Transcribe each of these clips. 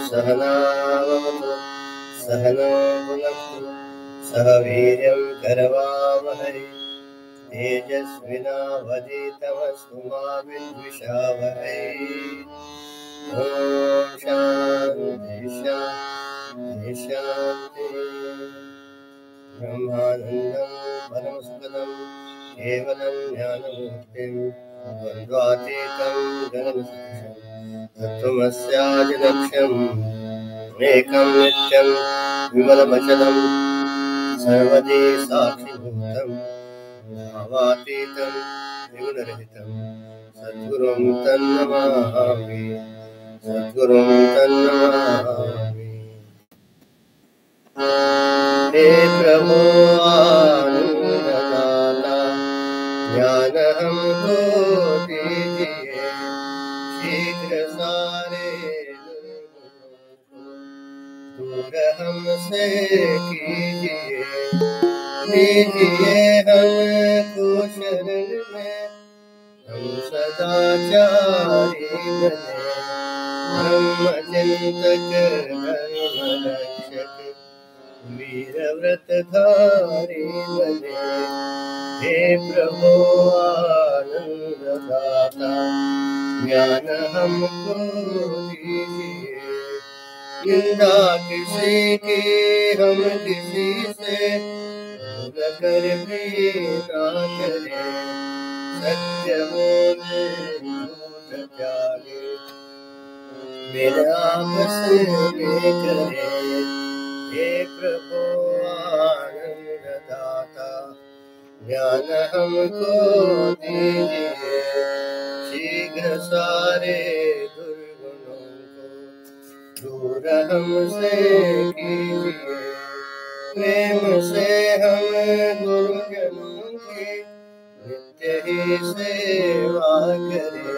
सहना भवतु सहनौ भुनक्तु सह वीर्यं करवावहै तेजस्विनावधीतमस्तु मा विद्विषावहै। ॐ शान्ति शान्ति शान्ति। ब्रह्मानन्दं परमसुखदं केवलं ज्ञानमूर्तिं द्वन्द्वातीतं गगनसदृशं तत्त्वमस्यादिलक्ष्यम् एकं नित्यं विमलमचलं सर्वदी साक्षिभूतं भावातीतं त्रिगुणरहितं सद्गुरुं तन्नमामि सद्गुरुं तन्नमामि। हे प्रभो आनंददाता ज्ञान हमको दीजिए शीघ्र सारे दूर हमसे कीजिए लीजिए हमको शरण में हम सदाचारी बने ब्रह्म चिंतक धर्म रक्षक वीर व्रत धारी बने। हे प्रभु आनंददाता ज्ञान हमको दीजिए निंदा किसी की हम किसी से भूल कर भी ना करें सत्य बोले झूठ त्यागे मेरा आपस में करे। हे प्रभु आनंददाता ज्ञान हमको दीजिए शीघ्र सारे दुर्गुणों को दूर हमसे कीजिए प्रेम से हम गुरुजनों की नित्य ही सेवा करें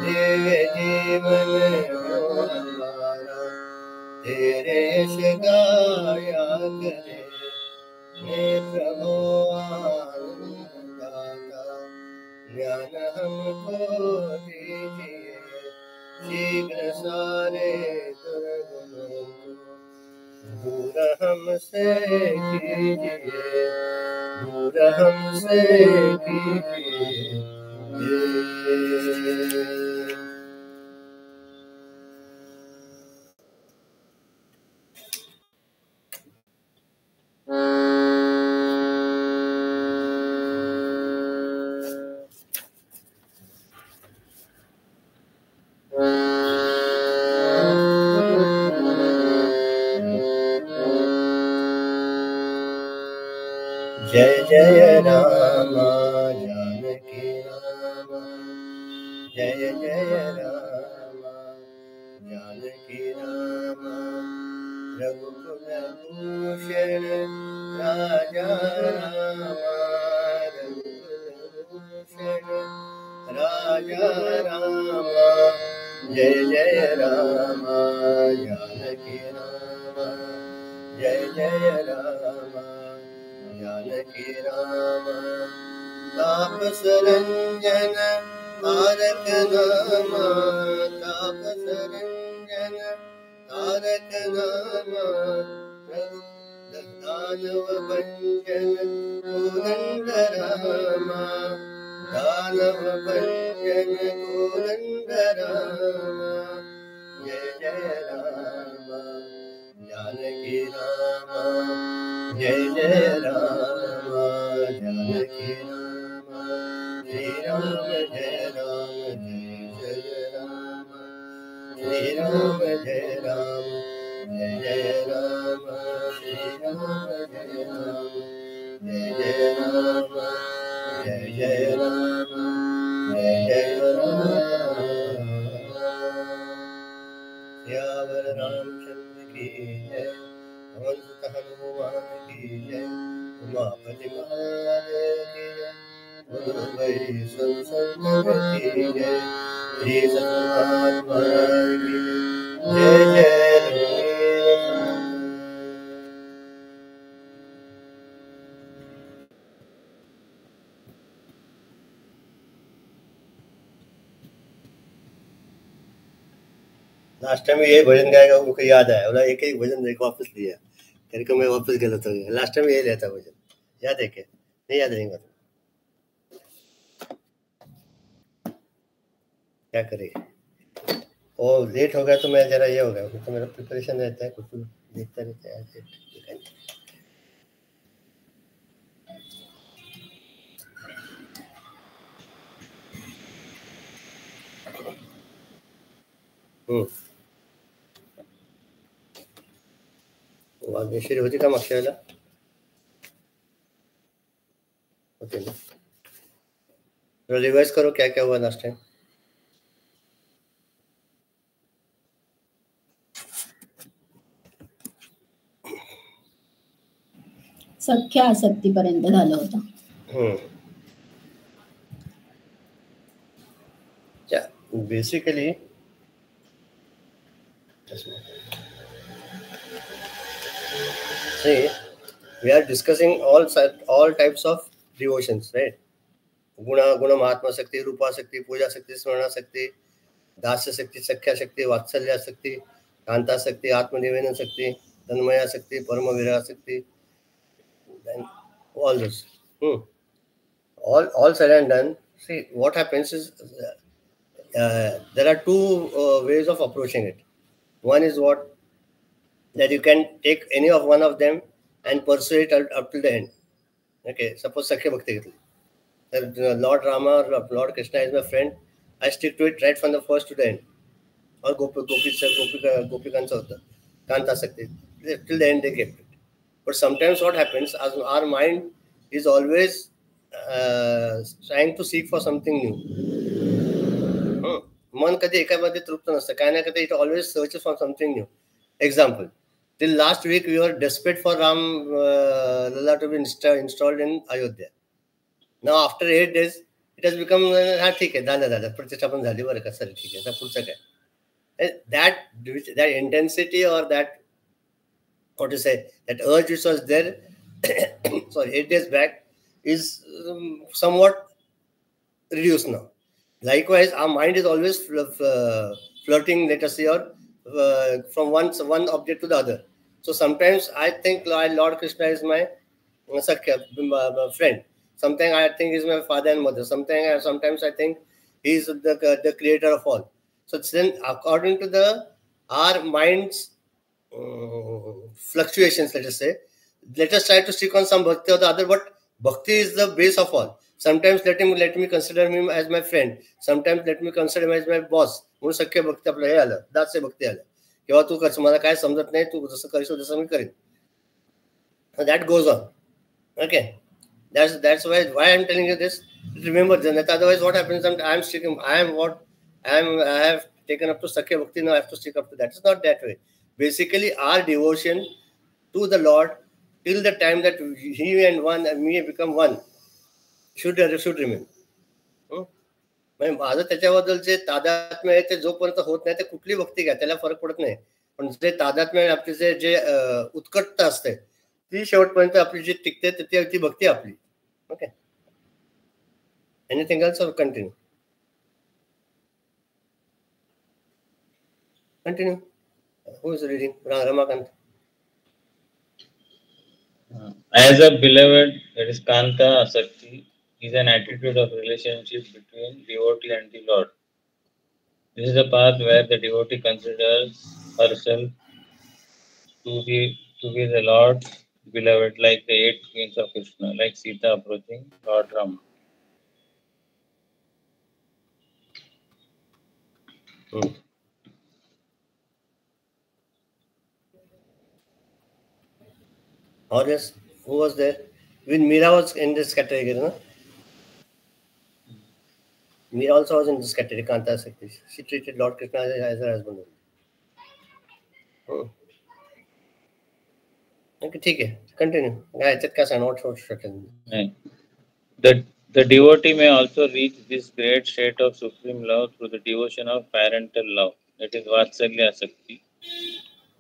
दिव्य जीवन हो हमारा तेरे यश गाया करे। हे प्रभु आनंददाता ज्ञान हमको दीजिए शीघ्र सारे दुर्गुणों को दूर हमसे कीजिए दूर हमसे कीजिए। जय जय राम जानकी राम जय जय राम जानकी राम रघुकुल भूषण राजा राम रघुकुल भूषण राजा राम जय जय राम जानकी राम जय जय राम जानकी राम। तापस रंजन तारक नाम तापस रंजन तारक नाम दानव भंजन कोदंड राम दानव भंजन कोदंड राम जय जय राम जानकी राम जय जय राम जानकी राम श्री राम जय जय राम श्री राम जय जय राम श्री राम जय जय राम जय जय राम जय जय राम। सियावर रामचंद्र की जय पवन सुत हनुमान की जय उमापति महादेव की जय बोलो भाई संत की जय श्री सतनात्मा की जय जय लास्ट टाइम ये भजन गाएगा, उनको याद आया, बोला एक एक भजन देखो वापस लिया, तेरे को मैं वापस गलत हो गया, लास्ट टाइम ये लिया था भजन, याद है क्या? नहीं याद रहेगा तो क्या करेगा? और लेट हो गया तो मैं जरा ये हो गया, तो मेरा प्रिपरेशन रहता है, कुछ देखता रहता है। वागेश्वरी होती का मागच्या वेळेला होते ना. रिवाइज करो क्या क्या हुआ लास्ट टाइम. सख्या आसक्तीपर्यंत झालं होतं. Basically see, we are discussing all types of devotions, right? गुण महात्मा शक्ति, रूपा शक्ति, पूजा शक्ति, स्मरणा शक्ति, दास्य शक्ति, सख्या शक्ति, वात्सल्य शक्ति, कांता शक्ति, आत्मनिवेदन शक्ति, तन्मया शक्ति, परम विराग शक्ति, all this. All said and done, see what happens is there are two ways of approaching it. One is what that you can take any of one of them and pursue it up till the end. Okay, suppose Sakhya Bhakti, Lord Rama or Lord Krishna is my friend, I stick to it right from the first to the end. Or Gopikansa Hotta, Kanta Sakti, till the end they kept it. But sometimes what happens, as our mind is always trying to seek for something new. मन कधी एकामध्ये तृप्त नसतं, काय ना कधी, it always searches for something new. Example, till last week we were desperate for Ram Lalla to be installed in Ayodhya. Now after 8 days it has become हा ठीक आहे, झालं प्रतिष्ठा पण झाली बरं का, सर ठीक आहे, पुढचं काय. That intensity or that, what to say, that urge which was there sorry 8 days back is somewhat reduced now. Likewise, our mind is always flirting, let us say, or from one object to the other. So sometimes I think Lord Krishna is my friend. Sometimes I think he's my father and mother. Sometimes I think he's the creator of all. So then, according to our mind's fluctuations, let us say, let us try to stick on some bhakti or the other. But bhakti is the base of all. Sometimes let me consider him as my friend. Sometimes let me consider him as my boss. म्हणून सख्य भक्ती आपलं हे आलं, दास्य भक्ती आलं, किंवा तू कर, मला काय समजत नाही, तू जसं करशील तसं मी करेन. That goes on. Okay, that's why I'm telling you this. Remember, Janata. Otherwise, what happens? I have taken up to Sakhya Bhakti. Now I have to stick up to that. It's not that way. Basically, our devotion to the Lord till the time that He and me become one should remain. माझं त्याच्याबद्दल जे तादात्म्य आहे ते जोपर्यंत होत नाही, ते कुठली भक्ती घ्या त्याला फरक पडत नाही. पण जे तादात्म्य आपली जे उत्कटता असते ती शेवटपर्यंत आपली जी टिकते ती भक्ती आपली. ओके, एनिथिंग एल्स और continue? Continue. Who is reading? Ramakant. As a beloved, that is Kanta Asakti, is an attitude of relationship between devotee and the Lord. This is the path where the devotee considers herself to be the Lord's beloved, like the 8 queens of Krishna, like Sita approaching Lord Rama. Or yes, who was there? When Meera was in this category, no? Meera also was in this category, Kanta Sakti. She treated Lord Krishna as her husband. Okay, ठीक है. Continue. याच्यात काय सांग, what should The devotee may also reach this great state of supreme love through the devotion of parental love. That is Vatsalya Sakti.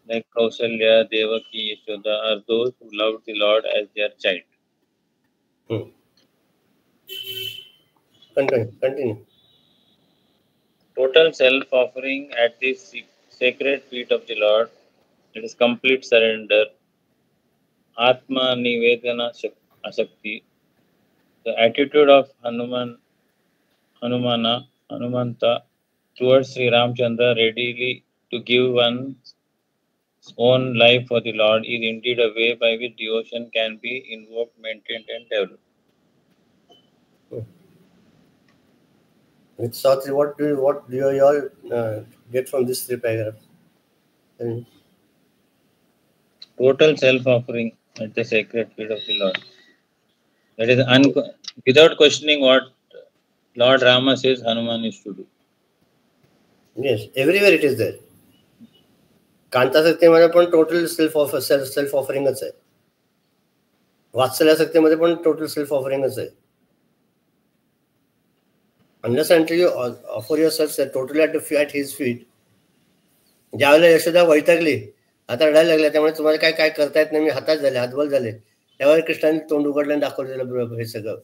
Like Kausalya, Devaki, Yashoda are those who love the Lord as their child. Continue. Total self-offering at this sacred feet of the Lord. It is complete surrender. Atma Nivedana Asakti. The attitude of Hanumanta towards Sri Ramchandra, readily to give one's own life for the Lord, is indeed a way by which devotion can be invoked, maintained, and developed. Sathri, what do you all get from this 3 paragraphs? Total self-offering at the sacred feet of the Lord. That is without questioning what Lord Rama says Hanuman is to do. Yes, everywhere it is there. Kanta शक्तीमध्ये पण total self ऑफरिंगच आहे. वात्सल्या शक्तीमध्ये पण total self ऑफरिंगच आहे. Unless until you offer yourself totally at his feet. ज्यावेळेला यशोदा वैतागली, आता रडायला लागल्या, त्यामुळे तुम्हाला काय काय करता येत नाही, मी हातात झाले, हातबल झाले, त्यावेळेला कृष्णाने तोंड उघडलं आणि दाखवलेलं हे सगळं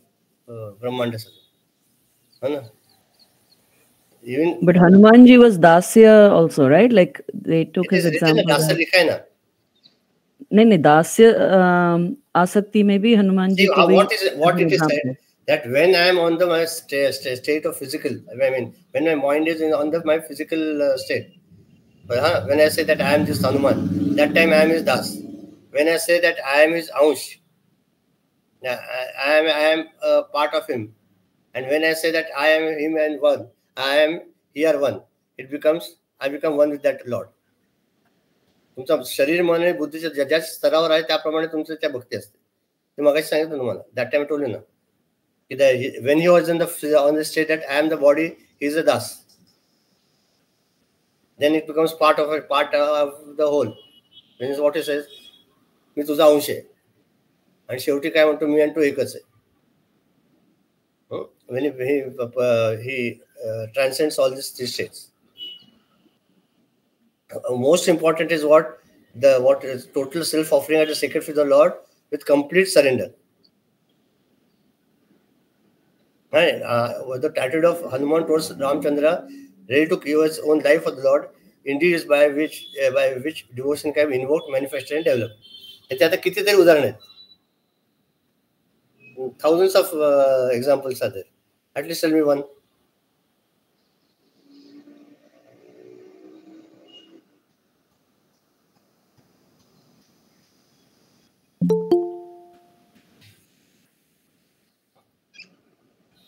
ब्रह्मांड सगळं, हो ना. But Hanumanji was Dasya also, right? Like they took his example. Dasya likha hai na. No, Dasya Asakti maybe Hanumanji. What it is said that when I am on my state of physical, I mean when my mind is on my physical state, when I say that I am this Hanuman, that time I am his Das. When I say that I am his Ansh, I am a part of him. And when I say that I am him and one, I am here one, I become one with that Lord. तुमचं शरीर मन आणि बुद्धीच्या ज्या स्तरावर आहे त्याप्रमाणे तुमचं त्या भक्ती असते. ते मगाशी सांगितलं तुम्हाला, दॅट टाइम टोल्ड यू ना की when he was on the state that I am the body, he is a Das. Then it becomes part of the whole. Then is what he says, मी तुझा अंश आहे आणि शेवटी काय म्हणतो, मी आणि तू एकच आहे. When he transcends all these 3 states. Most important is what is total self-offering at the sacred feet of the Lord with complete surrender. Right? The attitude of Hanuman towards Ramchandra, ready to give his own life for the Lord, indeed is by which devotion can be invoked, manifested, and developed. याचे आता कितीतरी उदाहरण आहेत. Thousands of examples are there. At least tell me one.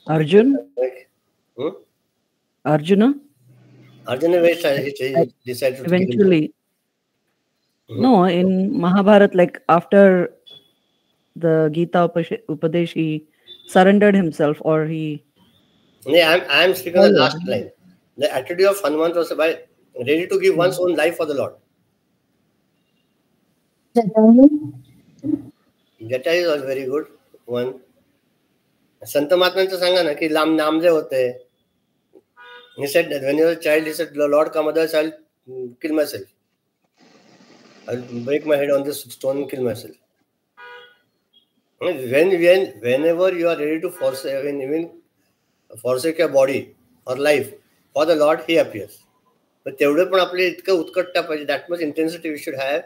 Arjuna? Arjuna decided to eventually. No, in Mahabharata, like after the Gita Upadesh, he surrendered himself, or he. Yeah, I am speaking the last line. The attitude of Hanuman was by ready to give one's own life for the Lord. Jata is also very good one. संत महात्म्यांचं सांगा ना की नामदेव होते. He said that when he was a child, he said, Lord, come otherwise I'll kill myself. I'll break my head on this stone and kill myself. Whenever you are ready to forsake your body or life for the Lord, he appears. But तेवढे पण आपले इतकं उत्कटता पाहिजे, that much intensity we should have,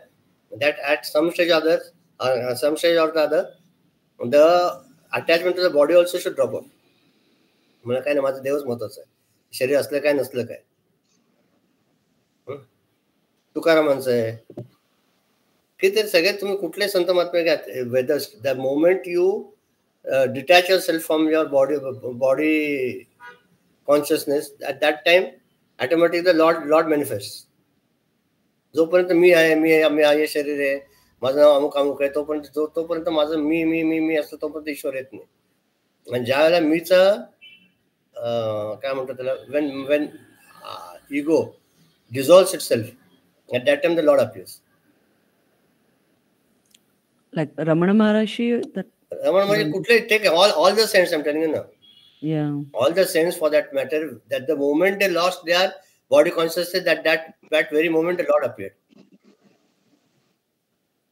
that at some stage or the other, the attachment to the body also should drop off. मला काय ना, माझं देवच महत्वाचं आहे, शरीर असलं काय नसलं काय. तुकारामांचं आहे की ते सगळे तुम्ही कुठले संत महात्मे घ्या, whether the moment you detach yourself from your body consciousness, at that time automatically the Lord manifests. जोपर्यंत मी आहे शरीर आहे, माझं नाव अमुक आहे, तोपर्यंत माझं मी असतं तोपर्यंत ईश्वर येत नाही. आणि ज्या वेळेला मीचं काय म्हणतो त्याला, when ego dissolves itself, at that time the Lord appears. Like Ramana Maharshi, Ramana Maharshi, kutle take all the saints, I'm telling you now. Yeah. All the saints for that matter, that the moment they lost their body consciousness, that very moment the Lord appeared.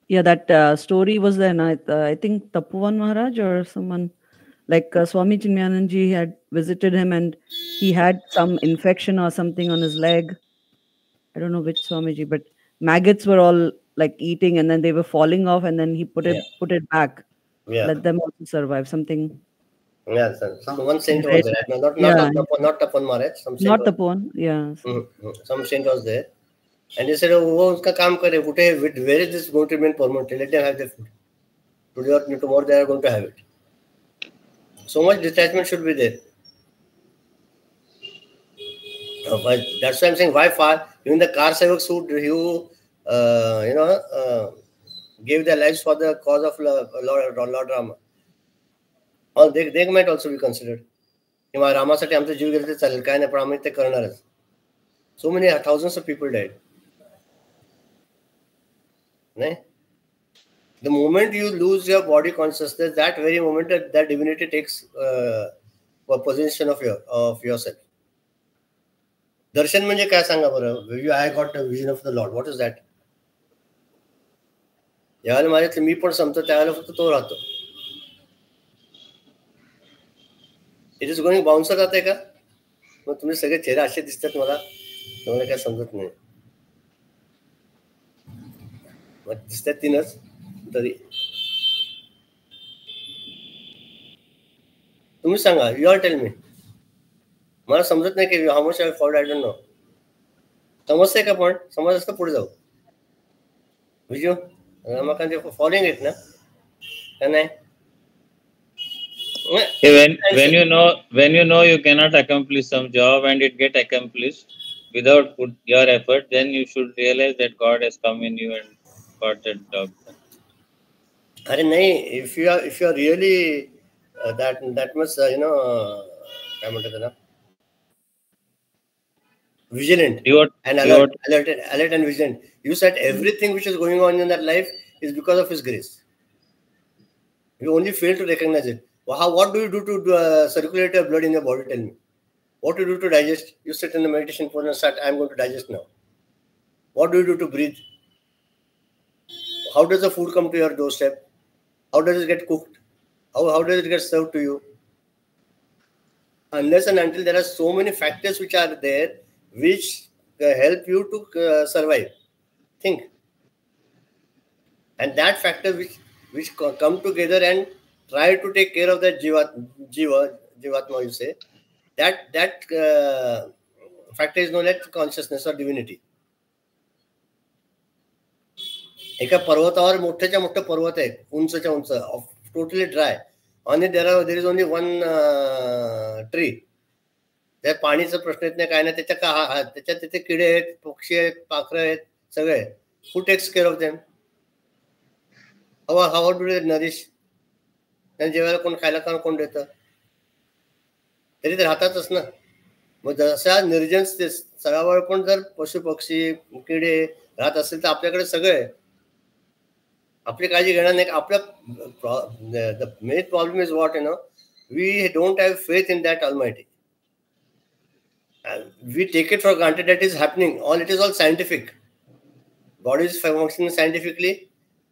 Yeah, that story was there. I think Tapovan Maharaj or someone, like Swami Chinmayananji had visited him and he had some infection or something on his leg. I don't know which Swamiji, but maggots were all like eating, and then they were falling off, and then he put it back. Yeah. Let them also survive. Something. Yeah, one saint was there. Not Tapan Maharaj. Some saint Not Tapan. Yeah. Some saint was there, and he said, "Oh, uska kaam kare. Where is this going to remain permanently? Let them have their food. Today or tomorrow they are going to have it." So much detachment should be there. But that's why I'm saying, why far? Even the car sevaks who gave their lives for the cause of Lord Rama. Or they might also be considered. किंवा रामासाठी आमचा जीव गेला तर चालेल, काय नाही, पण आम्ही ते करणारच. So many thousands of people died. The moment you lose your body consciousness, that very moment that divinity takes possession of yourself. Darshan म्हणजे काय सांगा बरं? I got a vision of the Lord. What is that? ज्यावेळेला माझ्यातलं मी पण संपतो त्यावेळेला फक्त तो राहतो. इट इज गोइंग बाउन्सर राहते का? मग तुम्ही सगळे चेहरे असे दिसतात मला काय समजत नाही. मग दिसतात तीनच तरी. तुम्ही सांगा, यू आर टेल मी. मला समजत नाही की how much I fold, I don't no. समजतंय का? पण समज असतं पुढे जाऊ. विजू रमाकांत फॉलोइंग इट ना का नाही? When you know you cannot accomplish some job and it get accomplished without your effort, then you should realize that God has come in you and got that job done. अरे नहीं, if you are really that much काय म्हणतात त्याला, vigilant and alert and vigilant, you said everything which is going on in that life is because of His grace. You only fail to recognize it. What do you do to circulate your blood in your body? Tell me. What do you do to digest? You sit in the meditation pose and start, I'm going to digest now. What do you do to breathe? How does the food come to your doorstep? How does it get cooked? How does it get served to you? Unless and until there are so many factors which are there which help you to survive. Think. And that factor which come together and try to take care of that jivatma, you say, that factor is known as consciousness or divinity. एका पर्वतावर मोठ्याच्या मोठं पर्वत आहे, उंचच्या उंच, totally dry, आणि there is only one tree. त्या पाणीचा प्रश्न येत नाही, काय नाही, त्याच्यात तिथे किडे आहेत, पक्षी आहेत, पाखरं आहेत, सगळे. Who takes care of them? How do they nourish? त्यांना जेवायला कोण, खायला कोण देतं? तरी ते राहतातच ना. मग जशा निर्जन स्थळावर पण जर पशु पक्षी किडे राहत असतील तर आपल्याकडे सगळे आपली काळजी घेणार नाही. आपलं the main problem is what, we don't have faith in that Almighty. We take it for granted that is happening. It is all scientific. Body is functioning scientifically,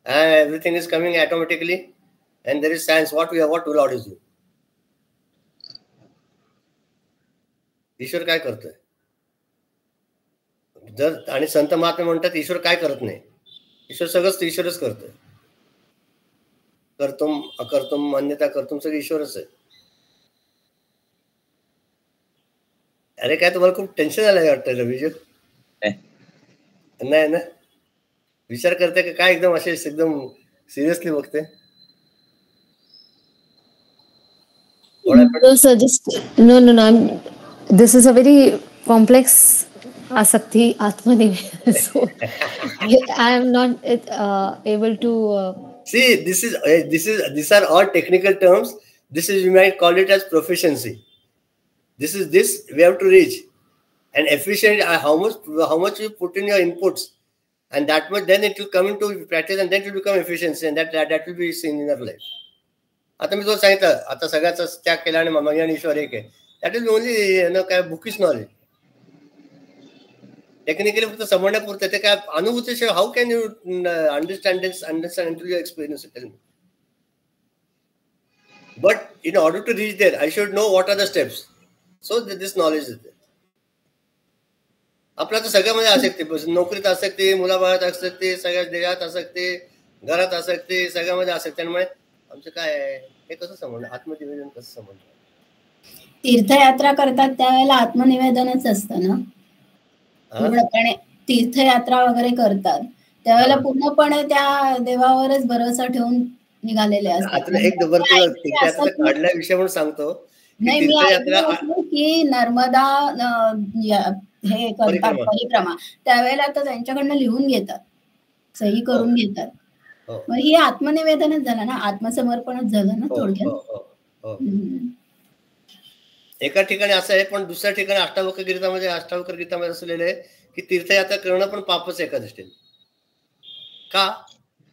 and everything is coming automatically, and there is science. What Lord is doing? ईश्वर काय करतोय? जर आणि संत महात्मे म्हणतात ईश्वर काय करत नाही. ईश्वर सगळंच ईश्वरच करतोय. कर्तुम अकर्तुम मान्यता कर्तुम सगळं ईश्वरच आहे. अरे काय तुम्हाला खूप टेन्शन आलंय वाटतं रवीजी? नाही ना? विचार करते का काय? एकदम असे एकदम सिरियसली बघते? No, sir, no. This is a very complex asakti, Atmanivedana. So I am not able to. See, these are all technical terms. You might call it as proficiency. This we have to reach, and efficient. How much you put in your inputs, and that much then it will come into practice, and then it will become efficiency, and that will be seen in your life. आता मी तो सांगितलं, आता सगळ्याचा त्याग केला आणि मग ईश्वर एक आहे. दॅट इज ओनली काय बुकिश नॉलेज. टेक्निकली फक्त समजण्यापुरतं, ते काय अनुभूतीशिवाय how can you understand until you experience it? But in order to reach there, I should know what are the steps. So this knowledge is there. आपला तर सगळ्यामध्ये आसक्ती, नोकरीत आसक्ती, मुलाबाळात आसक्ती, सगळ्या देहात आसक्ती, घरात आसक्ती, सगळ्यामध्ये आसक्ती. त्यामुळे आमचं काय आहे हे कसं समजलं, आत्मनिवेदन कसं समजलं? तीर्थयात्रा करतात त्यावेळेला आत्मनिवेदनच असतं ना पूर्णपणे. तीर्थयात्रा वगैरे करतात त्यावेळेला पूर्णपणे त्या देवावरच भरोसा ठेवून निघालेले असतात. एक तीर्थयात्रा काढल्याविषयी म्हणून सांगतो. नाही, मी ऐकलं की नर्मदा हे करतात परिक्रमा त्यावेळेला तर त्यांच्याकडनं लिहून घेतात, सही करून घेतात. मग ही आत्मनिवेदनच झालं ना, आत्मसमर्पणच झालं ना थोडक्यात. एका ठिकाणी असं आहे, पण दुसऱ्या ठिकाणी अष्टावक्र गीतामध्ये असलेलं आहे की तीर्थयात्रा करणं पण पापच आहे एका दृष्टीने. का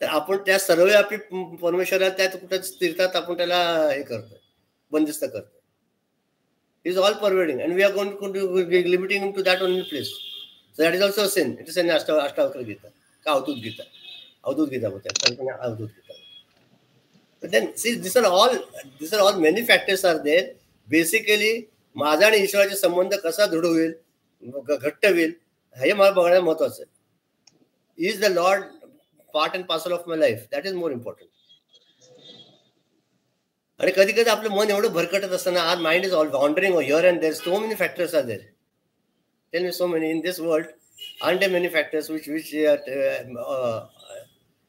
तर आपण त्या सर्वव्यापी परमेश्वराला त्या कुठं तीर्थात आपण त्याला हे करतोय, बंदिस्त करतोय. Is all pervading and we are going to limiting to that only place. So that is also sin. It is in Ashtavakra Gita का अवधूत गीता बोलतात, अवधूत Gita. But then see, these are all many factors are there. Basically माझा आणि ईश्वराचे संबंध कसा दृढ होईल, घट्ट होईल, हे मला बघणं महत्वाचं आहे. Is the lord part and parcel of my life, that is more important. आणि कधी कधी आपलं मन एवढं भरकटत असताना, our mind is all wandering here and there, so many factors are there. Tell me, so many in this world, aren't there many factors which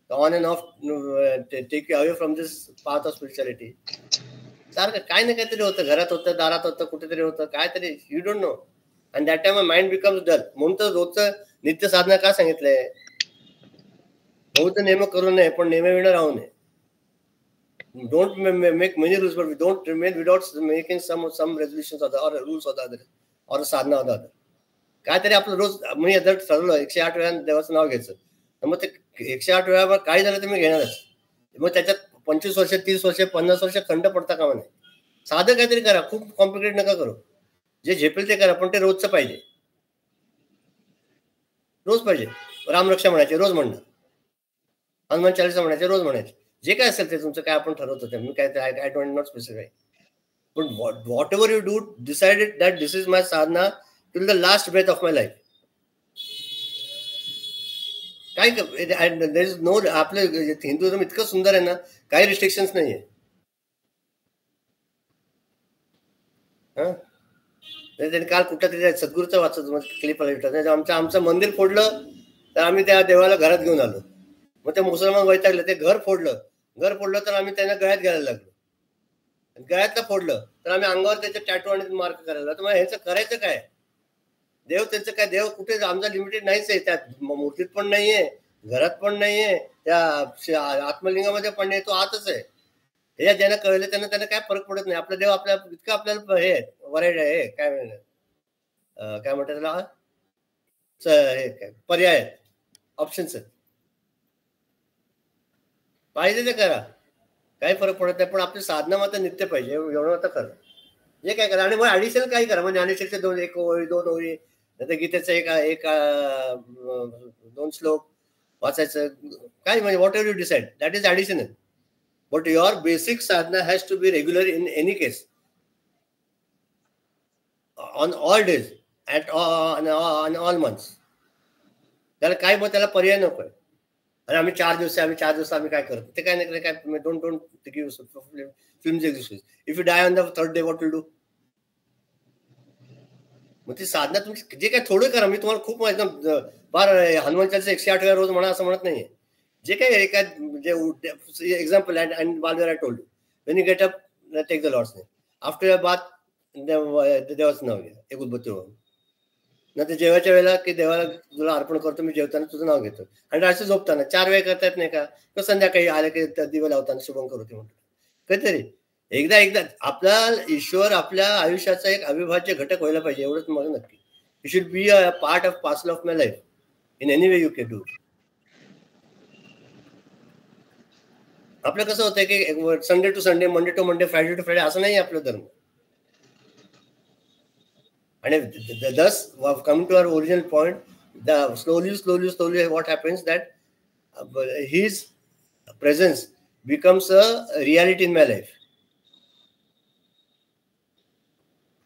on and off take you away from this path of spirituality? सारखं काय ना काहीतरी होतं, घरात होतं, दारात होतं, कुठेतरी होतं, काहीतरी you don't know. And that time mind becomes dull. म्हणून तर रोजचं नित्य साधना का सांगितलंय? बहुत नेम करू नये पण नेहमी राहू नये. Don't make many rules, but we don't remain without making some resolutions or rules or the other or sadhana or the other. काहीतरी आपलं रोज मी जर ठरवलं 108 वेळा देवाचं नाव घ्यायचं, तर मग ते 108 वेळा काही झालं तर मी घेणारच. मग त्याच्यात 25 वर्ष, 30 वर्ष, 50 वर्ष खंड पडता कामा नाही. साधं काहीतरी करा, खूप कॉम्प्लिकेट नका करू. जे झेपेल ते करा, पण ते रोजचं पाहिजे. रोज पाहिजे. रामरक्षा म्हणायचे, रोज म्हणणार. हनुमान चालीसा म्हणायचे, रोज म्हणायचे. जे काय असेल ते तुमचं, काय आपण ठरवतो ते. मी काय आय डोंट नॉट स्पेसिफाय. पण whatever you do, decided that this is my sadhana till the last breath of my life. काय देयर इज नो, आपलं हिंदुइझम इतकं सुंदर आहे ना, काही रिस्ट्रिक्शन्स नाहीये. त्यांनी काल कुठं तरी सद्गुरूचं वाचत क्लिप आमचं मंदिर फोडलं तर आम्ही त्या देवाला घरात घेऊन आलो. मग ते मुसलमान वैतागले, ते घर फोडलं तर आम्ही त्यांना गळ्यात घ्यायला लागलो. गळ्यातलं फोडलं तर आम्ही अंगावर त्याचे टॅटू आणि मार्क करायला लागलो. मग ह्याचं करायचं काय? देव त्यांचं काय, देव कुठे आमचा लिमिटेड नाहीच आहे. त्यात मूर्तीत पण नाहीये, घरात पण नाहीये, त्या आत्मलिंगामध्ये पण नाही, तो आतच आहे. हे ज्यांना कळलं त्यांना काय फरक पडत नाही. आपला देव आपल्या इतकं आपल्याला हे व्हरायटी आहे, काय म्हणतात त्याला, हे काय पर्याय आहेत, ऑप्शन्स आहेत. पाहिजे ते करा, काही फरक पडत नाही. पण आपली साधना मात्र नित्य पाहिजे, एवढं मात्र करा. जे काय करा. आणि मग ऍडिशनल काही करा. म्हणजे ज्ञानेश्वरीचे 1 ओळी 2 ओळी, नंतर गीतेचं एक 2 श्लोक वाचायचं, काय म्हणजे whatever you decide, that is additional. But your basic sadhana has to be regular in any case, on all days, on all months. त्याला काय, मग त्याला पर्याय नको आहे. आणि आम्ही 4 दिवस आम्ही काय करतो ते काय नाही. काय don't give films existing. If you die on the 3rd day, what will do? मग ती साधना तुम्ही जे काय थोडं करा. मी तुम्हाला खूप एकदम फार हनुमान चालीसा 108 वेळा रोज म्हणा असं म्हणत नाहीये. जे काय एका जे एक्झाम्पल अँड वाल्युअर I told you, when you get up, take the Lord's name. After your bath, देवाचं नाव घ्या, एक उद्बत्ती होऊन. नंतर जेवायच्या वेळेला की देवाला तुला अर्पण करतो, मी जेवताना तुझं नाव घेतो. आणि रात्री झोपताना 4 वेळ करता येत नाही का? तर संध्याकाळी आलं की दिवा लावताना शुभम करोती म्हणतो. कधीतरी एकदा आपला ईश्वर आपल्या आयुष्याचा एक अविभाज्य घटक व्हायला पाहिजे, एवढंच मला नक्की. You should be a part of parcel of my life in any way you can do. आपलं कसं होतंय की Sunday to Sunday, Monday to Monday, Friday to Friday असं नाही आपलं धर्म. And thus, coming to our original point, slowly, what happens that his presence becomes a reality in my life.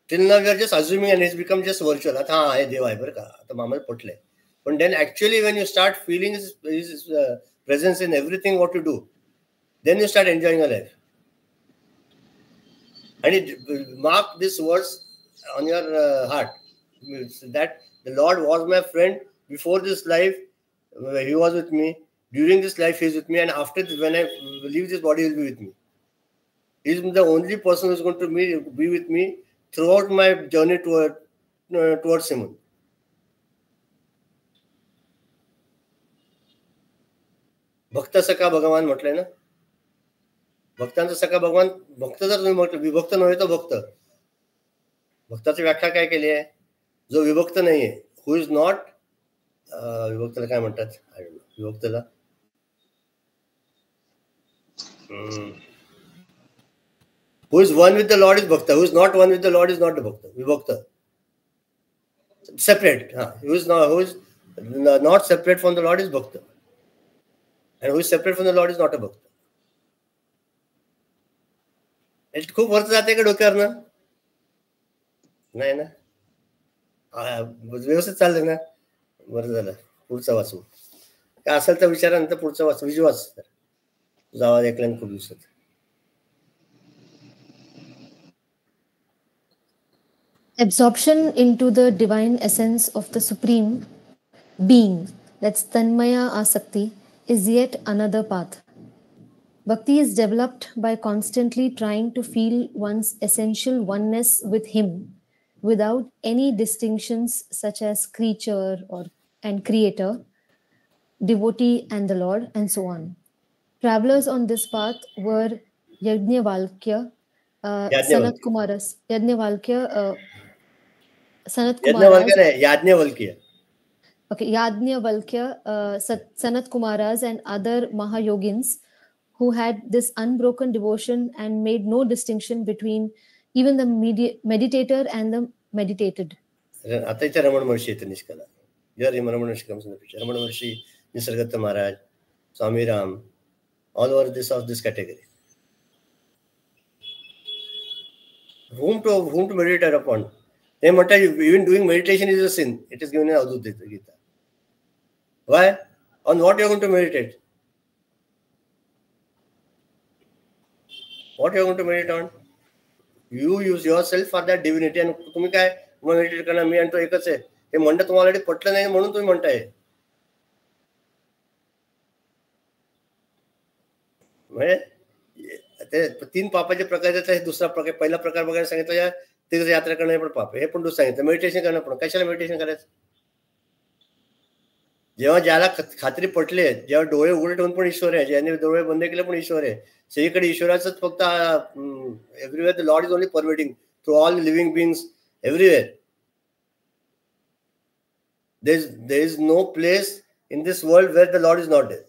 till now we are just assuming and it's become just virtual. आता हा हे देव आहे बरं का, आता आम्हाला पटलंय. But then actually when you start feeling his presence in everything what you do, then you start enjoying your life. And mark these words on your heart, that the Lord was my friend before this life. He was with me. During this life, he is with me. And after this, when I leave this body, he will be with me. He is the only person who is going to be with me throughout my journey towards him. भक्त सखा भगवान म्हटलंय ना, भक्तांचा सखा भगवान. भक्त जर तुम्ही म्हटलं, विभक्त नव्हे तर भक्त. भक्ताची व्याख्या काय केली आहे? जो विभक्त नाहीये, हु इज नॉट, विभक्तला काय म्हणतात? विभक्तला who is one with the Lord is bhakta. Who is not one with the Lord is not the bhakta. Vibhakta. Separate. Who is not separate from the Lord is bhakta. And who is separate from the Lord is not a bhakta. खूप वर्ष जाते का डोक्यावर ना? नाही ना, व्यवस्थित चाललंय ना? बरं झालं. पुढचा वाचू काय असेल तर विचारानंतर पुढचा वाचू. विजू वाच. तुझा आवाज ऐकल्याने खूप दिवसात. Absorption into the divine essence of the Supreme Being, that's Tanmaya Asakti, is yet another path. Bhakti is developed by constantly trying to feel one's essential oneness with Him without any distinctions such as creature and creator, devotee and the Lord, and so on. Travelers on this path were Yajnavalkya, Sanat Kumaras, Sanat Kumaras. Okay, Yajnavalkya, Sanat Kumaras and other Mahayogins who had this unbroken devotion and made no distinction between even the meditator and the meditated. आता इथे रमण महर्षी येते निष्काला. रमण महर्षी comes in the picture. Raman Maharshi, Nisargadatta Maharaj, Swami Ram, all over this category. Whom to meditate upon? They म्हणतात even doing meditation is a sin. It is given in Advaita Gita. Why? On what you are going to meditate? What you are going to meditate on? You use yourself for that divinity. आणि तुम्ही काय meditate करणार? मी आणि तो एकच आहे हे म्हणणं तुम्हाला ऑलरेडी पटलं नाही म्हणून तुम्ही म्हणताय. म्हणजे ते 3 पापाचे प्रकार आहेत. दुसरा प्रकार, पहिला प्रकार बघायला सांगितलं तीर्थयात्रा करणं पण पाप, हे पण दुसरं सांगितलं. मेडिटेशन करणं पण. कशाला मेडिटेशन करायचं? जेव्हा ज्याला खात्री पटली आहे, जेव्हा डोळे उघडे ठेवून पण ईश्वर आहे, ज्याने डोळे बंद केले पण ईश्वर आहे, सगळीकडे ईश्वराचंच फक्त everywhere the Lord is only pervading through all living बिंग्स everywhere. There is no place in this world where the Lord is not there.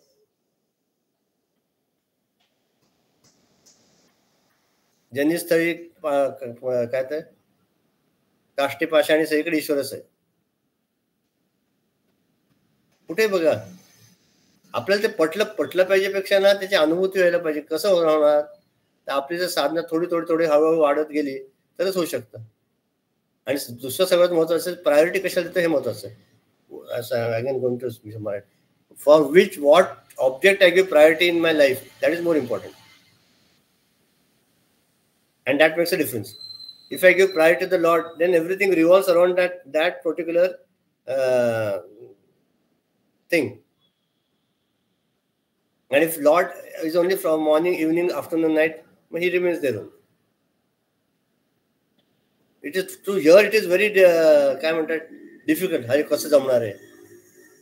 जन्यस्थळी काय ते काष्टी पाषाणी सगळीकडे ईश्वरच आहे. कुठे बघा, आपल्याला ते पटलं पाहिजे पेक्षा ना त्याची अनुभूती व्हायला पाहिजे. कसं होणार? तर आपली जर साधना थोडी हळूहळू वाढत गेली तरच होऊ शकतं. आणि दुसरं सगळ्यात महत्वाचं प्रायोरिटी कशाला देतं हे महत्वाचं आहे. Again going to speak for what object I give priority in my life, that is more important, and that makes a difference. If I give priority to the Lord, then everything revolves around that particular thing. And if Lord is only from morning, evening, afternoon, night, he remains there only. It is true here, it is very काय म्हणतात difficult. हे कसं जमणार आहे?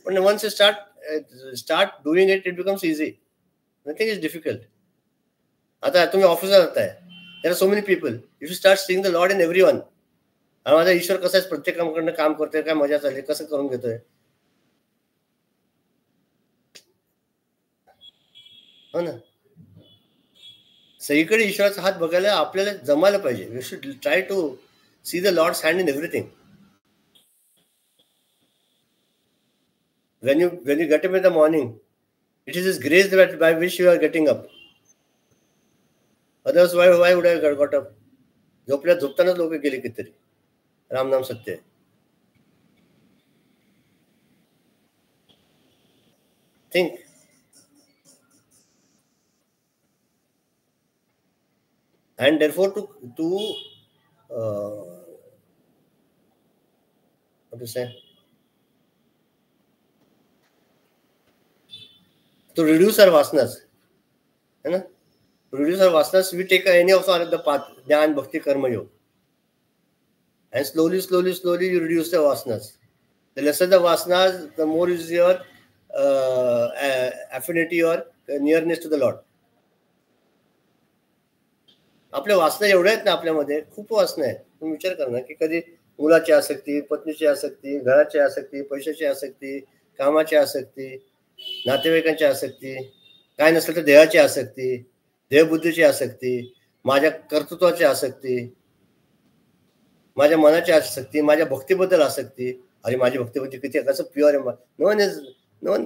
पण once you start doing it, it becomes easy. Nothing is difficult. आता तुम्ही ऑफिसला जाताय, there are so many people. If you start seeing the Lord in everyone, आणि माझा ईश्वर कसा आहे, प्रत्येकाकडनं काम करतोय, काय मजा चालली, कसं करून घेतोय, हो ना? सगळीकडे ईश्वराचा हात बघायला आपल्याला जमायला पाहिजे. We should try to see the Lord's hand in everything. When you get up in the morning, it is His grace by which you are getting up. Otherwise, why would I got up? झोपतानाच लोक गेले कितीतरी. राम नाम सत्य है. Think. And therefore what to say? To reduce our vasanas, to reduce our vasanas, we take any of the path, Dhyan, Bhakti, Karma, Yoga. And slowly you reduce the vasanas. The lesser the vasanas, the more is your affinity or nearness to the Lord. आपल्या वासना एवढ्या आहेत ना, आपल्यामध्ये खूप वासना आहेत. तुम्ही विचार करा ना की कधी मुलाची आसक्ती, पत्नीची आसक्ती, घराची आसक्ती, पैशाची आसक्ती, कामाची आसक्ती, नातेवाईकांची आसक्ती, काय नसलं तर देहाची आसक्ती, देहबुद्धीची आसक्ती, माझ्या कर्तृत्वाची आसक्ती, माझ्या मनाची आसक्ती, माझ्या भक्तीबद्दल आसक्ती. अरे माझी भक्तीबद्दल किती कसं प्युअर आहे. No one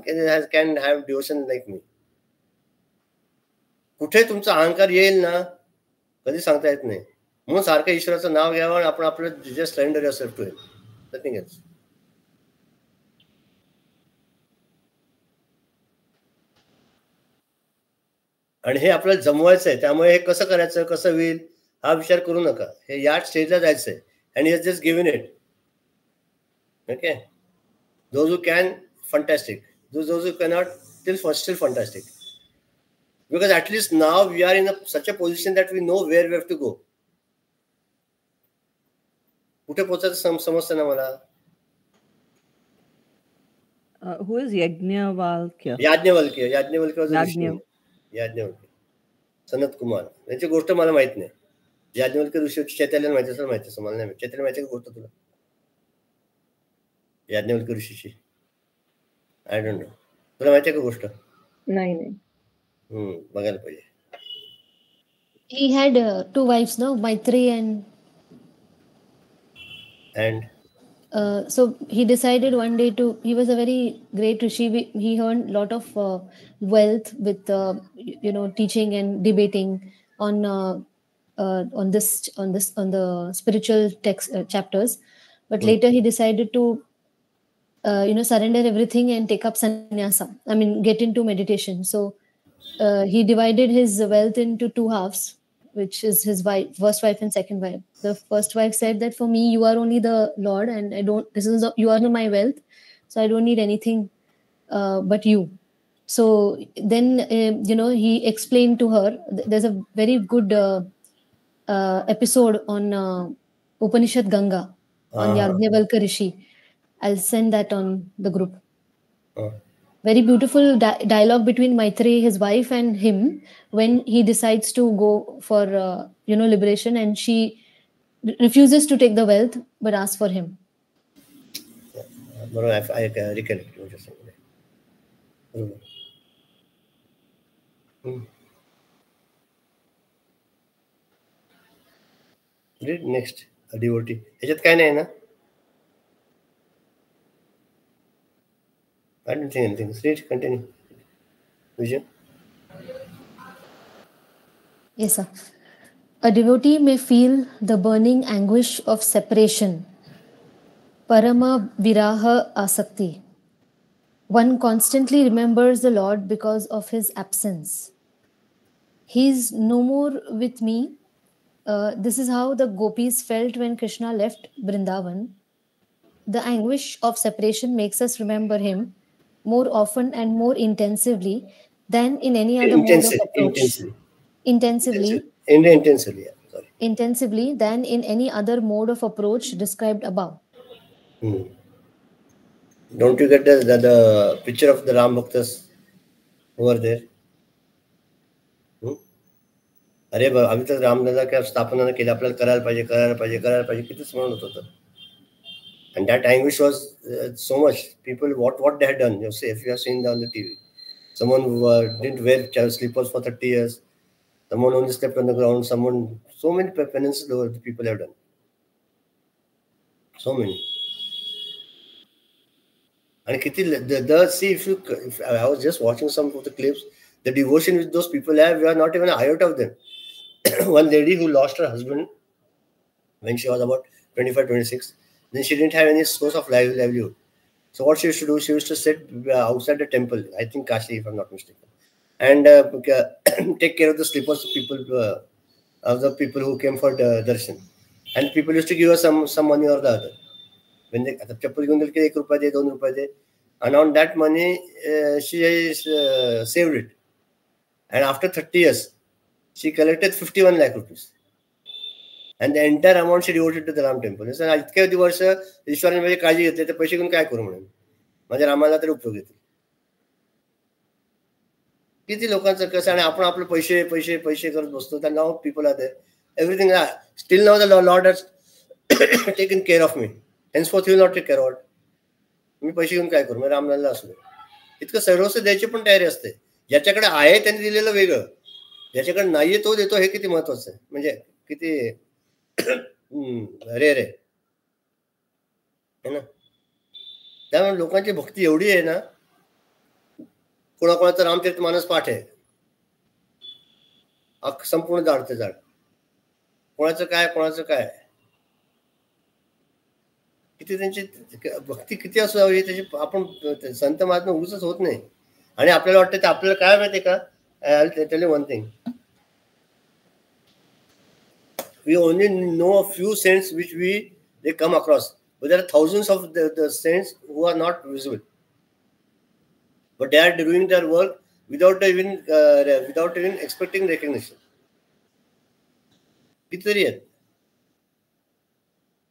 can have devotion like me. कुठे तुमचा अहंकार येईल ना कधी सांगता येत नाही. म्हणून सारखं ईश्वराचं नाव घ्यावं आणि आपण आपलं just surrender yourself to him, nothing else. आणि हे आपल्याला जमवायचं आहे. त्यामुळे हे कसं करायचं, कसं होईल हा विचार करू नका. हे या स्टेजला जायचं आहे. And he has just given it. Okay. Those who can, fantastic. Those who cannot, still fantastic. Because at least now we are in such a position that we know where we have to go. कुठे पोहोचायचं समजतं ना मला. Who is Yajnavalkya? Sanat Kumar यांची गोष्ट मला माहित नाही. याज्ञवल्क्य ऋषी चैतन्याला माहिती असेल, माहिती असेल मला नाही. चैतन्य माहिती का गोष्ट तुला याज्ञवल्क्य ऋषीची? I don't know. तुला माहिती का गोष्ट? नाही. बघायला पाहिजे. He had 2 wives, no? Maitri and so he decided one day to, he was a very great rishi. He earned a lot of wealth with teaching and debating on the spiritual text chapters. But later he decided to surrender everything and take up sannyasa. I mean, get into meditation. So he divided his wealth into 2 halves, which is his first wife and second wife. The first wife said that for me, you are only the Lord, and you are my wealth, so I don't need anything but you. So then, he explained to her. There's a very good episode on Upanishad Ganga on Yajnavalkya Rishi. I'll send that on the group. Very beautiful dialogue between Maitri, his wife, and him when he decides to go for liberation, and she refuses to take the wealth but asks for him. I recollect what you're saying. Read next. A devotee. ह्याच्यात काय नाही ना? I don't think anything. Read, continue. Vijay? Yes, sir. A devotee may feel the burning anguish of separation, parama viraha asakti. One constantly remembers the Lord because of his absence. He is no more with me. This is how the gopis felt when Krishna left Vrindavan. The anguish of separation makes us remember him more often and more intensively than in any other mode of approach. Intensively than in any other mode of approach described above. Don't you get the picture of the Ram Bhaktas over there? अरे आम्ही तर रामलला काय स्थापना केली, आपल्याला करायला पाहिजे किती स्मरण होत होतं. And that anguish was so much. People, what they had done. You see, if you have seen on the TV, someone who didn't wear slippers for 30 years, someone only slept on the ground, so many penances the people have done. So many. And see, if I was just watching some of the clips, the devotion which those people have, we are not even a iota of them. One lady who lost her husband when she was about 25, 26. Then she didn't have any source of livelihood. So what she used to do, she used to sit outside the temple, I think Kashi, if I'm not mistaken, and take care of the slippers of the people who came for the darshan. And people used to give her some money or the other. When they chappal घेऊन दिली की 1 रुपया दे, 2 रुपये दे, and on that money she saved it. And after 30 years, she collected 51 lakh rupees. And the entire amount she devoted to the Ram temple. इतके दिवस ईश्वराने माझी काळजी घेतली, तर पैसे घेऊन काय करू म्हणून, माझ्या रामाला तरी उपयोग येतील. किती लोकांचं कसं, आणि आपण आपले पैसे पैसे पैसे करत बसतो. तर नाव people are there, everything still नाव the Lord has taken care of me, henceforth he will not take care of. मी पैसे घेऊन काय करू, मी रामलालला असलो. इतकं सर्वस्व द्यायची पण तयारी असते. ज्याच्याकडे आहे त्यांनी दिलेलं वेगळं, ज्याच्याकडे नाहीये तो देतो, हे किती महत्वाचं आहे, म्हणजे किती रेअर आहे ना. त्यामुळे लोकांची भक्ती एवढी आहे ना, कोणाकोणाचं रामचरितमानस पाठ आहे, संपूर्ण जाडते जाड, कोणाचं काय किती त्यांची भक्ती किती असावी त्याची. आपण संत महात्मा उगीच होत नाही. आणि आपल्याला वाटतं ते आपल्याला काय माहिती का, I will tell you one thing, we only know a few saints which they come across, but there are thousands of the saints who are not visible, but they are doing their work without even expecting recognition. कितीतरी आहेत,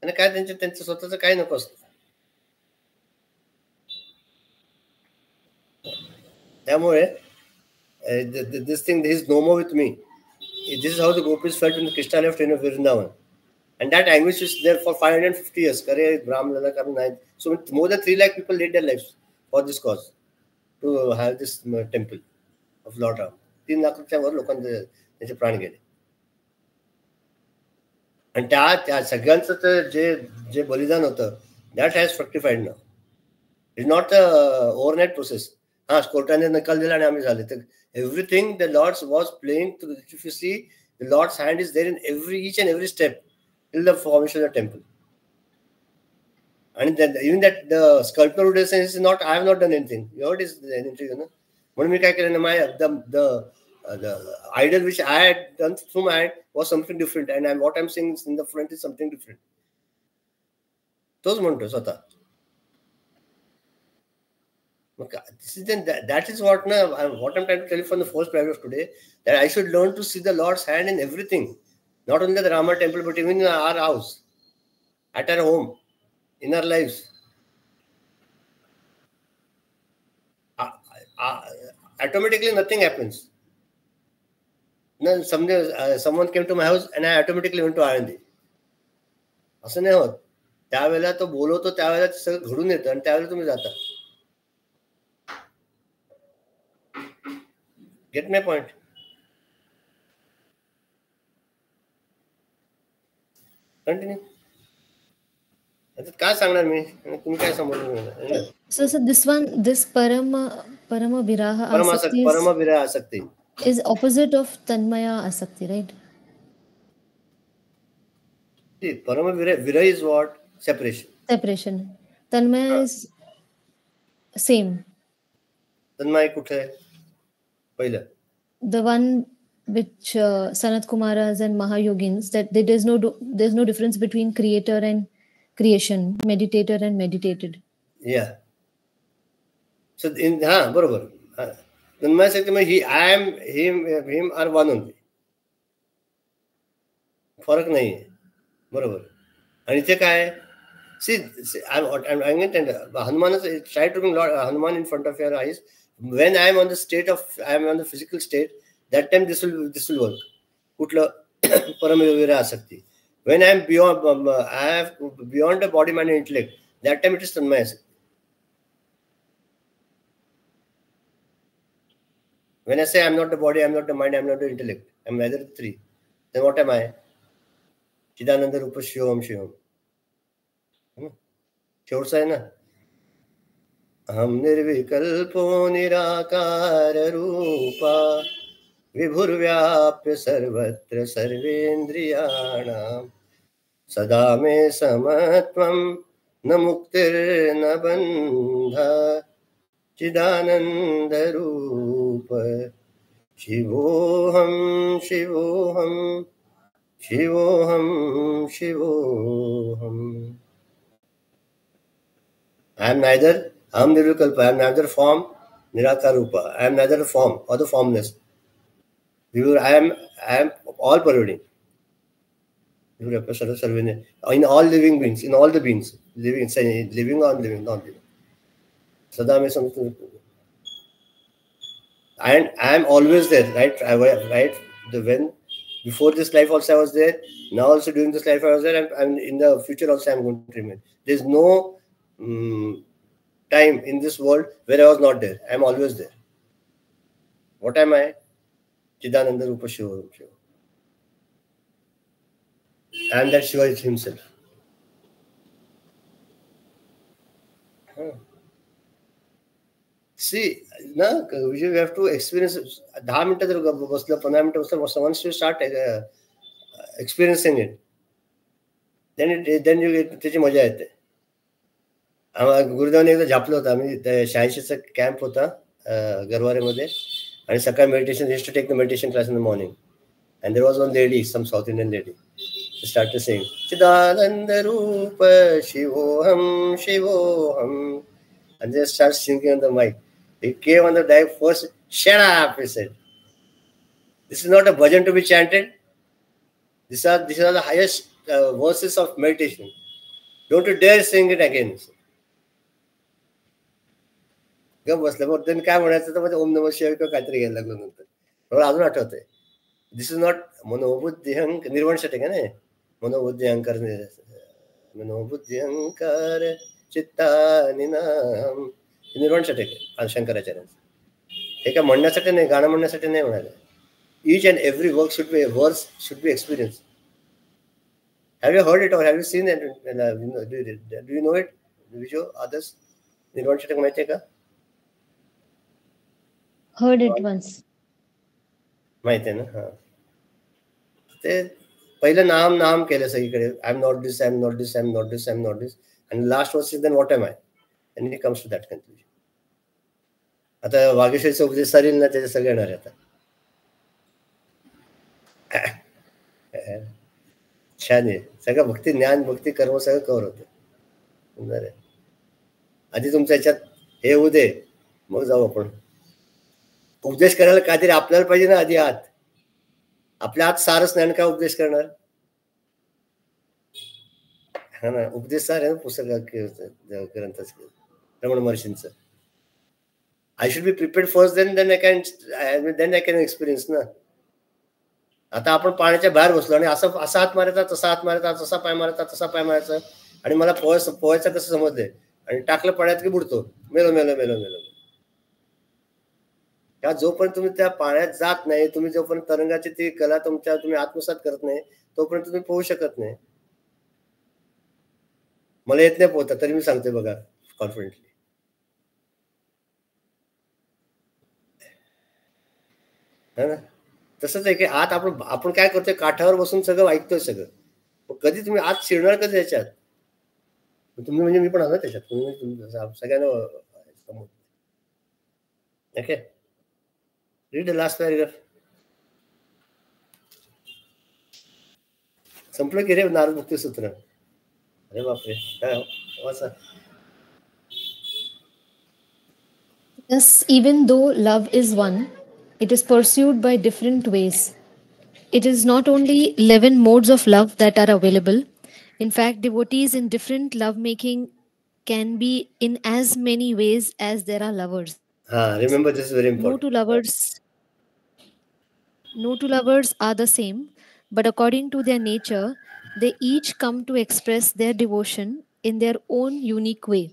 आणि काय त्यांचं स्वतःचं काय नको असतं. त्यामुळे this thing, there is no more with me. This is how the gopis felt when Krishna left in Vrindavan, and that anguish is there for 550 years. Ram Lala coming 9. So more than 3 lakh people laid their lives for this cause, to have this temple of Lord Ram. 3 लाखाच्या वर लोकांचे त्याचे प्राण गेले. आणि त्या सगळ्यांचं जे बलिदान होतं, that has fructified now. It's not a overnight process. कोर्टाने निकाल दिला आणि आम्ही झाले. तर everything the Lord was playing through. If you see, the Lord's hand is there in each and every step till the formation of the temple. And then even that the sculptor who does is not, I have not done anything. You heard is anything, you know. When we calculated the idol which I had done through my hand was something different, and what I'm seeing in the front is something different. Those म्हणतो स्वतः. That is what I'm trying to tell you from the first paragraph today, that I should learn to see the Lord's hand in everything, not only the Rama temple, but even in our house, at our home, in our lives. Automatically nothing happens. No, someday someone came to my house and I automatically went to Anandi. असं नाही होत. त्यावेळेला तो बोलवतो, त्यावेळेला सगळं घडून येतं, आणि त्यावेळेला तुम्ही जाता. Get my point? Continue. काय सांगणार मी, तुम्ही काय समजून. So this parama viraha asakti is opposite of tanmaya asakti, right? See, parama viraha is what? Separation. Tanmaya is same. Tanmaya कुठे आहे पहिलं? The one which Sanat Kumaras and Mahayogins, that there's no difference between creator and creation, meditator and meditated. Yeah. So in बरोबर. Tanmaya sakti he, I am, him are one only. फरक नाही आहे. बरोबर. आणि ते काय? See, I'm going to Hanuman try to bring Lord Hanuman in front of your eyes. When I am on the physical state, that time this will work. Kutla paramavira asakti. When I am beyond the body, mind, and intellect, that time it is tanmaya asakti. When I say I am not the body, I am not the mind, I am not the intellect, I am neither the three, then what am I? Chidananda Rupa Shivam Shivam. शेवटचा आहे ना, हम निर्विकल्पो निराकार रूपा विभुर्व्याप्य सर्वत्र सर्वेंद्रियाणाम सदा मे समत्वं न मुक्तिर्न बन्ध चिदानंद रूप शिवोहम शिवोहम शिवोहम शिवोहम. I am neither Aham Nirvikalpa, I am neither form, Nirakarupa. I am neither form or the formless. I am all pervading. In all living beings, in all the beings, living or unliving, non-living. Sada mein samsung. And I am always there, right? When before this life also I was there. Now also during this life I was there, and in the future also I am going to remain. There is no time in this world where I was not there. I am always there. What am I? Chidananda Rupa Shiva. And that Shiva is himself. See, we have to experience 10 minutes जर बसलं 15 minutes बसलं, once you start experiencing it, then you get त्याची मजा येते. गुरुदेवाने एकदा झापलं होतं. आम्ही 86चा camp होता गरवारेमध्ये, आणि सकाळी meditation, used to take the meditation class in the morning, and there was one lady, some South Indian lady, she started saying Chidananda Rupa Shivoham Shivoham, and just started singing on the mic. He came on the mic first, shut up, he said. This is not a bhajan to be chanted. These are the highest verses of meditation. Don't you dare sing it again. गप बसलं. मग त्यांनी काय म्हणायचं तर ओम नमः शिवाय किंवा काहीतरी घ्यायला लागलो नंतर. मला अजून आठवतंय. दिस इज नॉट मनोबुद्धी अहंकार, निर्वाण षटक आहे ना, मनोबुद्धी अहंकार, मनोबुद्धी अहंकार चित्तानि नाम, निर्वाण षटक आहे शंकराचार्यांचं. हे काय म्हणण्यासाठी नाही, गाणं म्हणण्यासाठी नाही म्हणाले. Each and every verse should be experienced. Have you heard it or have you seen it? Do you know it? Vijay, others? निर्वाण षटक माहिती आहे का? Heard it once. माहिती आहे ना. हा, ते पहिलं नाम केलं सगळीकडे. I am not this, I am not this, I am not this, I am not this, आणि last verse is then what am I, and it comes to that conclusion. आता वागेश्वरीचा उपदेश सारील ना, त्याचे सगळे येणार आता. छान आहे सगळं. भक्ती, ज्ञान, भक्ती, कर्म सगळं कव्हर होतं. सुंदर आहे. आधी तुमच्या ह्याच्यात हे होऊ दे, मग जाऊ आपण. उपदेश करायला काहीतरी आपल्याला पाहिजे ना आधी. आत आपल्या आत सारच नाही, काय उपदेश करणार. हा ना, उपदेश सार आहे ना पुस्तक ग्रंथाच रमण महर्षींचं. I should be prepared first, then I can experience ना. आता आपण पाण्याच्या बाहेर बसलो आणि असं हात मारायचा, तसा हात मारायचा, तसा पाय मारायचा, तसा पाय मारायचा, आणि मला पोहायचं कसं समजलंय, आणि टाकलं पाण्यात की बुडतो. मेलो मेलो मेलो मेलो. का जोपर्यंत तुम्ही त्या पाण्यात जात नाही, तुम्ही जोपर्यंत तरंगाची ती कला तुम्ही आत्मसात करत नाही, तोपर्यंत तुम्ही पोहू शकत नाही. मला येत नाही पोहता, तरी मी सांगते बघा कॉन्फिडेंटली. हा ना, तसंच आहे की आत आपण काय करतोय, काठावर बसून सगळं ऐकतोय सगळं. कधी तुम्ही आत शिरणार कधी त्याच्यात? तुम्ही म्हणजे मी पण आलो त्याच्यात. तुम्ही सगळ्यांना okay. Read the last paragraph. संपलं की रे नारद मुक्ती सूत्र. अरे बापरे, काय वाचा. Thus, even though love is one, it is pursued by different ways. It is not only 11 modes of love that are available. In fact, devotees in different lovemaking can be in as many ways as there are lovers. Remember, this is very important. No two lovers are the same, but according to their nature, they each come to express their devotion in their own unique way.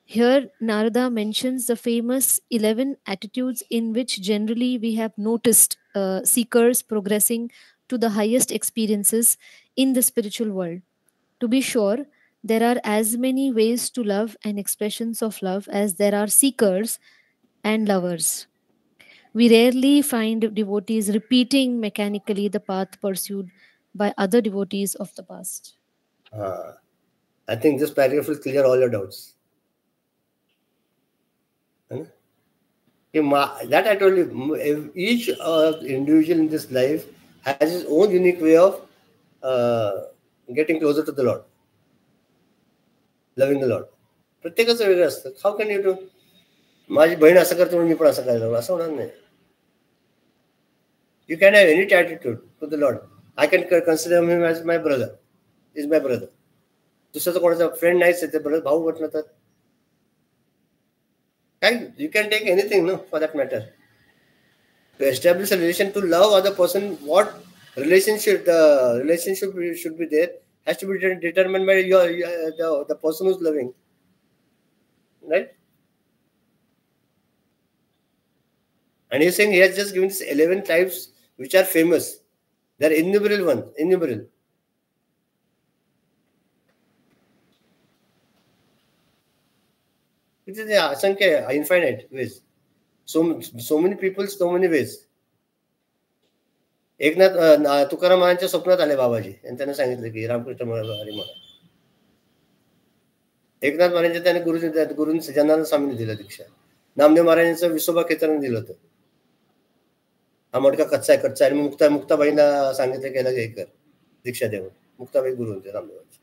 Here, Narada mentions the famous 11 attitudes in which generally we have noticed seekers progressing to the highest experiences in the spiritual world. To be sure, there are as many ways to love and expressions of love as there are seekers and lovers. We rarely find devotees repeating mechanically the path pursued by other devotees of the past. I think this paragraph will clear all your doubts. That I told you, each individual in this life has his own unique way of getting closer to the Lord, loving the Lord. प्रत्येकाचं वेगळं असतं. हाऊ can you do, माझी बहीण असं करते म्हणून मी पण असं करायला लागलो, असं होणार नाही. You can have any attitude to the Lord. I can consider him as my brother. Is my brother. दुसऱ्याचा कोणाचा फ्रेंड नाहीच आहे, ते ब्रदर भाऊ म्हटलं तर काय, you can take anything, no, for that matter. To establish a relation, to love other person, what relationship should be there has to be determined by the person who's loving, right? And he's saying he has just given this 11 types which are famous. They are innumerable ones, innumerable. It is asankya, infinite ways. So many people, so many ways. Eknath Tukaram महाराजांच्या स्वप्नात आले बाबाजी आणि त्यांना सांगितलं की रामकृष्ण हरी महाराज. एकनाथ महाराजांच्या त्याने गुरुंनी ज्यांना स्वामींनी दिलं दीक्षा. नामदेव महाराजांचं विसोबा खेचरांनी दिलं होतं. हा मटका कच्चा आहे आणि मुक्ताबाईला सांगितलं की याला हे कर दीक्षा देऊन. मुक्ताबाई गुरु होते रामदेवांचे.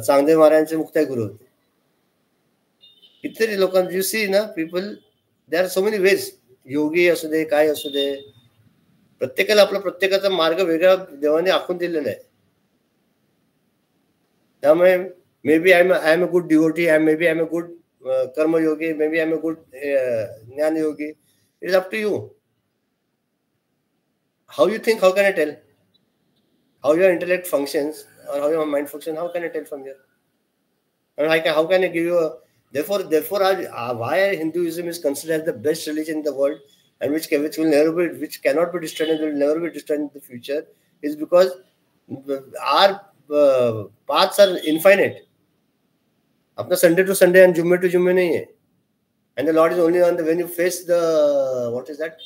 चांगदेव महाराजांचे मुक्ताई गुरु होते. कितीतरी लोकांना यू सी ना, people, there are so many ways. योगी असू दे, काय असू दे, प्रत्येकाला आपला प्रत्येकाचा मार्ग वेगळा देवाने आखून दिलेला आहे. त्यामुळे may be I am a good devotee, may be I am a good कर्मयोगी, may be I am a good ज्ञान योगी. It is up to you. How you think, how can I tell? How your intellect functions or how your mind functions, how can I tell from here? And how can I give you a... Therefore, why Hinduism is considered as the best religion in the world, and which cannot be destroyed and will never be destroyed in the future, is because our paths are infinite. Apna Sunday to Sunday and Jummah to Jummah nahi hai. And the Lord is only on when you face the, what is that?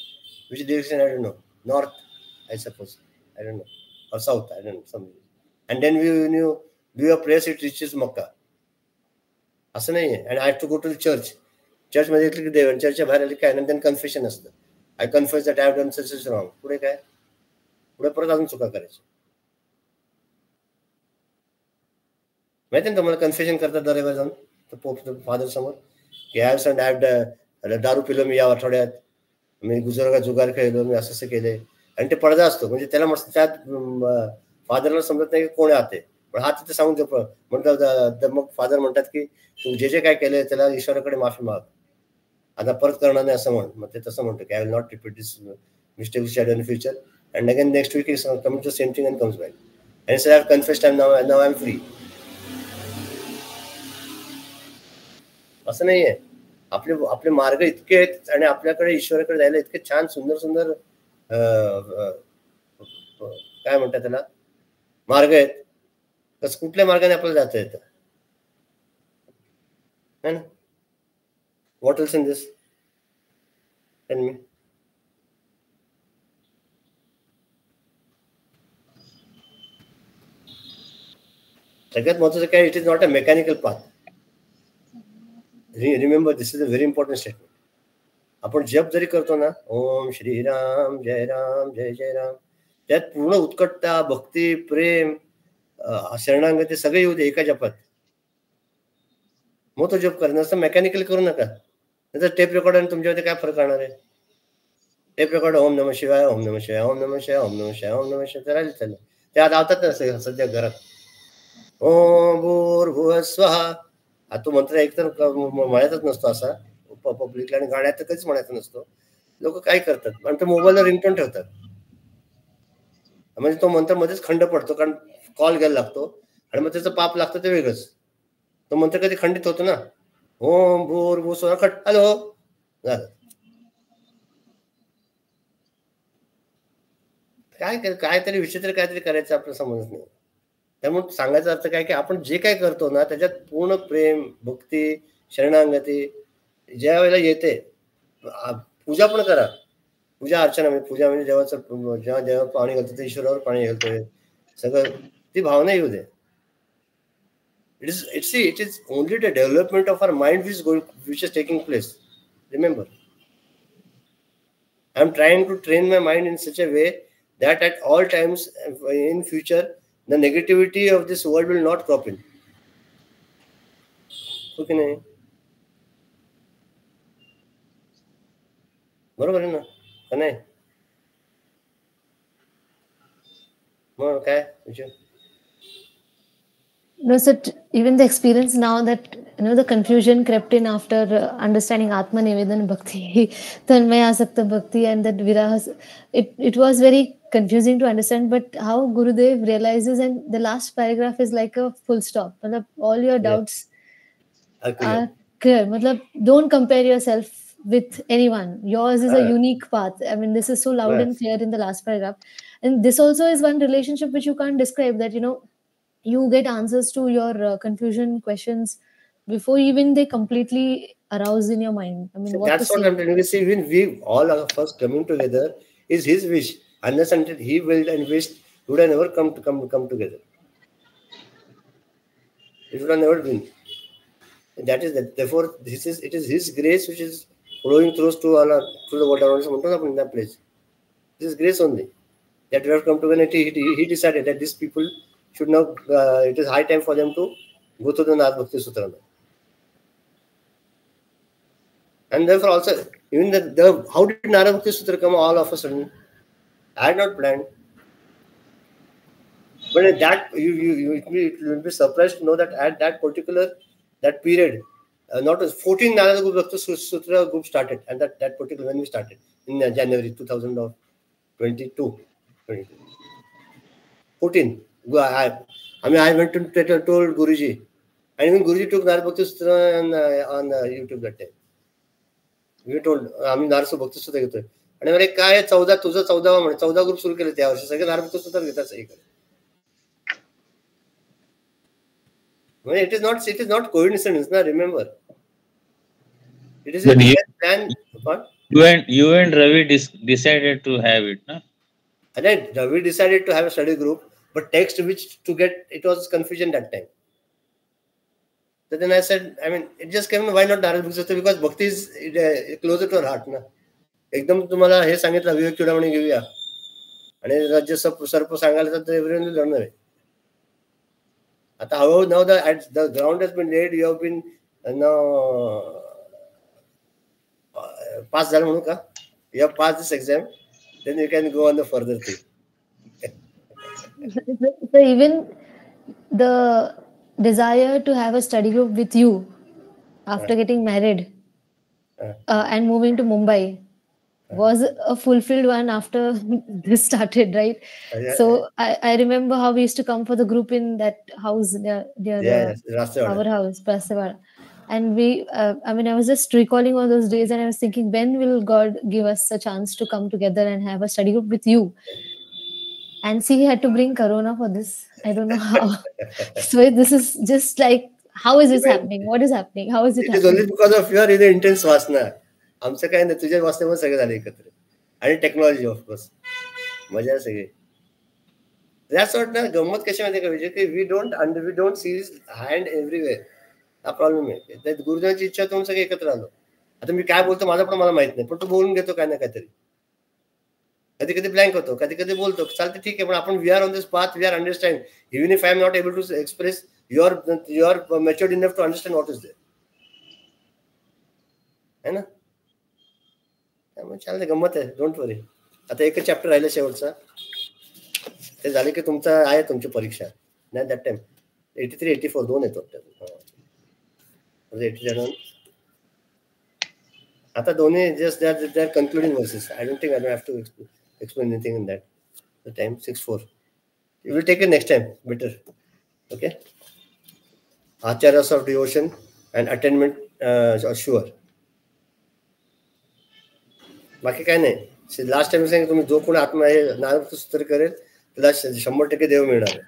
Which direction? I don't know. North, I suppose. I don't know. Or south, I don't know. Something. And then when you do your prayers, it reaches Makkah. असं नाही आहे. And I have to go to the church. Church मध्ये येतलं की देव, चर्चच्या बाहेर आले काय, आणि then confession असतं. I confess that I have done such wrong. पुढे काय? पुढे परत अजून चुका करायची. माहिती ना तुम्हाला, कन्फेशन करतात दरवेळेला जाऊन पोप फादर समोर की आय हॅव दारू पिलो मी या आठवड्यात, मी जुगार खेळलो, मी असं केलंय, आणि ते पडदा असतो. म्हणजे त्याला मस्त त्यात फादरला समजत नाही की कोण आहे, पण हा तिथे सांगून म्हणतात. मग फादर म्हणतात की तू जे काय केलंय त्याला ईश्वराकडे माफी माग, आता परत करणार नाही असं म्हण. मग ते तसं म्हणतो की I will not repeat this mistake which I done in future. And again next week is coming to same thing and comes back and say I have confessed now I am free. असं नाहीये. आपले मार्ग इतके आहेत आणि आपल्याकडे ईश्वराकडे जायला इतके छान सुंदर काय म्हणतात त्याला मार्ग आहेत. कसं कुठल्या मार्गाने आपल्याला जाता येतं है ना. What else in this? Tell me. सगळ्यात महत्वाचं काय, it is not a mechanical path. Remember, this is a very important statement. आपण जप जरी करतो ना, ओम श्रीराम जय राम जय जय राम, त्यात पूर्ण उत्कटता, भक्ती, प्रेम, शरणागती सगळे येऊ दे एका जपात. मग तो जप करणं असं मेकॅनिकल करू नका. नंतर टेप रेकॉर्डर तुमच्यामध्ये काय फरक राहणार आहे? टेप रेकॉर्ड ओम नमः शिवाय, ओम नमः शिवाय, ओम नमः शिवाय, ओम नमः शिवाय, ओम नमः शिवाय राहिले चाललं. ते आता आवतात ना सध्या घरात. ओम भूर्भुवः स्वहा, तो मंत्र एकतर म्हणायचाच नसतो असा पब्लिकला, आणि गाण्यात तर कधीच म्हणायचा नसतो. लोक काय करतात, आणि तो मोबाईलला रिंगटोन ठेवतात. म्हणजे तो मंत्र मध्येच खंड पडतो, कारण कॉल घ्यायला लागतो, आणि मग त्याचं पाप लागतं ते वेगळंच. तो मंत्र कधी खंडित होतो ना. ओम भूर्भुवः स्वहा खट, हॅलो झालं. काहीतरी विचित्र काहीतरी करायचं आपलं समजत नाही. त्यामुळे सांगायचा अर्थ काय की आपण जे काय करतो ना त्याच्यात पूर्ण प्रेम, भक्ती, शरणागती ज्या वेळेला येते. पूजा पण करा. पूजा अर्चना म्हणजे पूजा म्हणजे देवाचं, जेव्हा देवा पाणी घालतो ते ईश्वरावर पाणी घालतोय, सगळं ती भावना येऊ दे. It is only the development of our mind which is taking place. Remember, I am trying to train my mind in such a way that at all times in future, the negativity of this world will not crop in. Okay, nahi? बरोबर आहे ना? का नाही? मग काय विचार? No, so even the experience now that the confusion crept in after understanding Atma Nivedan Bhakti, Tanmaya Asakta Bhakti, and that Viraha, it was very confusing to understand. But how Gurudev realizes, and the last paragraph is like a full stop. All your doubts are clear. Don't compare yourself with anyone. Yours is a unique path. I mean, this is so loud and clear in the last paragraph. And this also is one relationship which you can't describe, that you get answers to your confusion questions before even they completely arouse in your mind. I mean, that's what I'm telling you. See, when we all of us coming together is his wish. Unless until he willed and wished, would have never come together. It would have never been. That is that. Therefore, it is his grace which is flowing through the world around us in that place. This is grace only that we have come together. He decided that these people should now, it is high time for them to go to the Narad Bhakti Sutra. And therefore also, even how did Narad Bhakti Sutra come all of a sudden? I had not planned. But at that, you will be surprised to know that at that period, not 14 Narad Bhakti Sutra group started, and that particular when we started in January 2022. 14. I went to told Guruji, and even Guruji took Narad Bhakti Sutra on YouTube that time. We told आम्ही नारद भक्ती सूत्र घेतोय आणि म्हणजे काय 14 तुझं 14वा म्हणे 14 group सुरू केले त्या वर्षी सगळे नारद भक्ती सूत्र घेतात सगळे. म्हणजे it is not coincidence ना, remember. It is a plan. You and Ravi decided to have it, na? And Ravi decided to have a study group, but text which to get, it was confusion that time. So then I said, I mean, it just came, why not Narad Bhakti Sutra? Because Bhakti is closer to our heart. Na? एकदम तुम्हाला हे सांगितलं विवेक चुडामणी घेऊया आणि राज्य सर्प सांगायला तर everyone will learn. आता हळूहळू now the ground has been laid, you have been pass झालं म्हणू का? You have passed this exam, then you can go on the further thing. So even the desire to have a study group with you after getting married and moving to Mumbai was a fulfilled one after this started, right? So I remember how we used to come for the group in that house near our house, Prasavada. And I was just recalling all those days and I was thinking, when will God give us a chance to come together and have a study group with you? And see, he had to bring Corona for this. I don't know how. So this is just like, how is this happening? What is happening? How is it happening? It is only because of your intense वासना. आमचं काय नाही, तुझ्या वासनेमध्ये सगळे झाले एकत्र. आणि technology of course. मजा सगळी. That's what ना गंमत कशी माहिती का विजय, की we don't see his hand everywhere. हा प्रॉब्लेम आहे. त्यात गुरुदेवाची इच्छा होऊन सगळे एकत्र आलो. आता मी काय बोलतो माझं पण मला माहित नाही, पण तो बोलून घेतो काय ना काहीतरी. कधी कधी ब्लँक होतो, कधी कधी बोलतो, चालते ठीक आहे, पण आपण we are on this path, we are understand. Even if I am not able to express, you are matured enough to understand what is there. है ना? त्यामुळे चालते, गंमत आहे, डोंट वरी. आता एकच चॅप्टर राहिलं शेवटचा, ते झाले की तुमचा आहे तुमची परीक्षा. नाही दॅट टाइम 83, 84 दोन येतो. 87. आता दोन्ही just they are concluding verses. I don't think I don't have to explain anything in that. The time 6:4. We will take it next time better. Okay. Acharyas of devotion and attainment are sure. बाकी काय नाही. Last time सांगितलं तुम्ही जो कोणी आत्मा हे नारद सूत्र करेल त्याला 100% देव मिळणार आहे.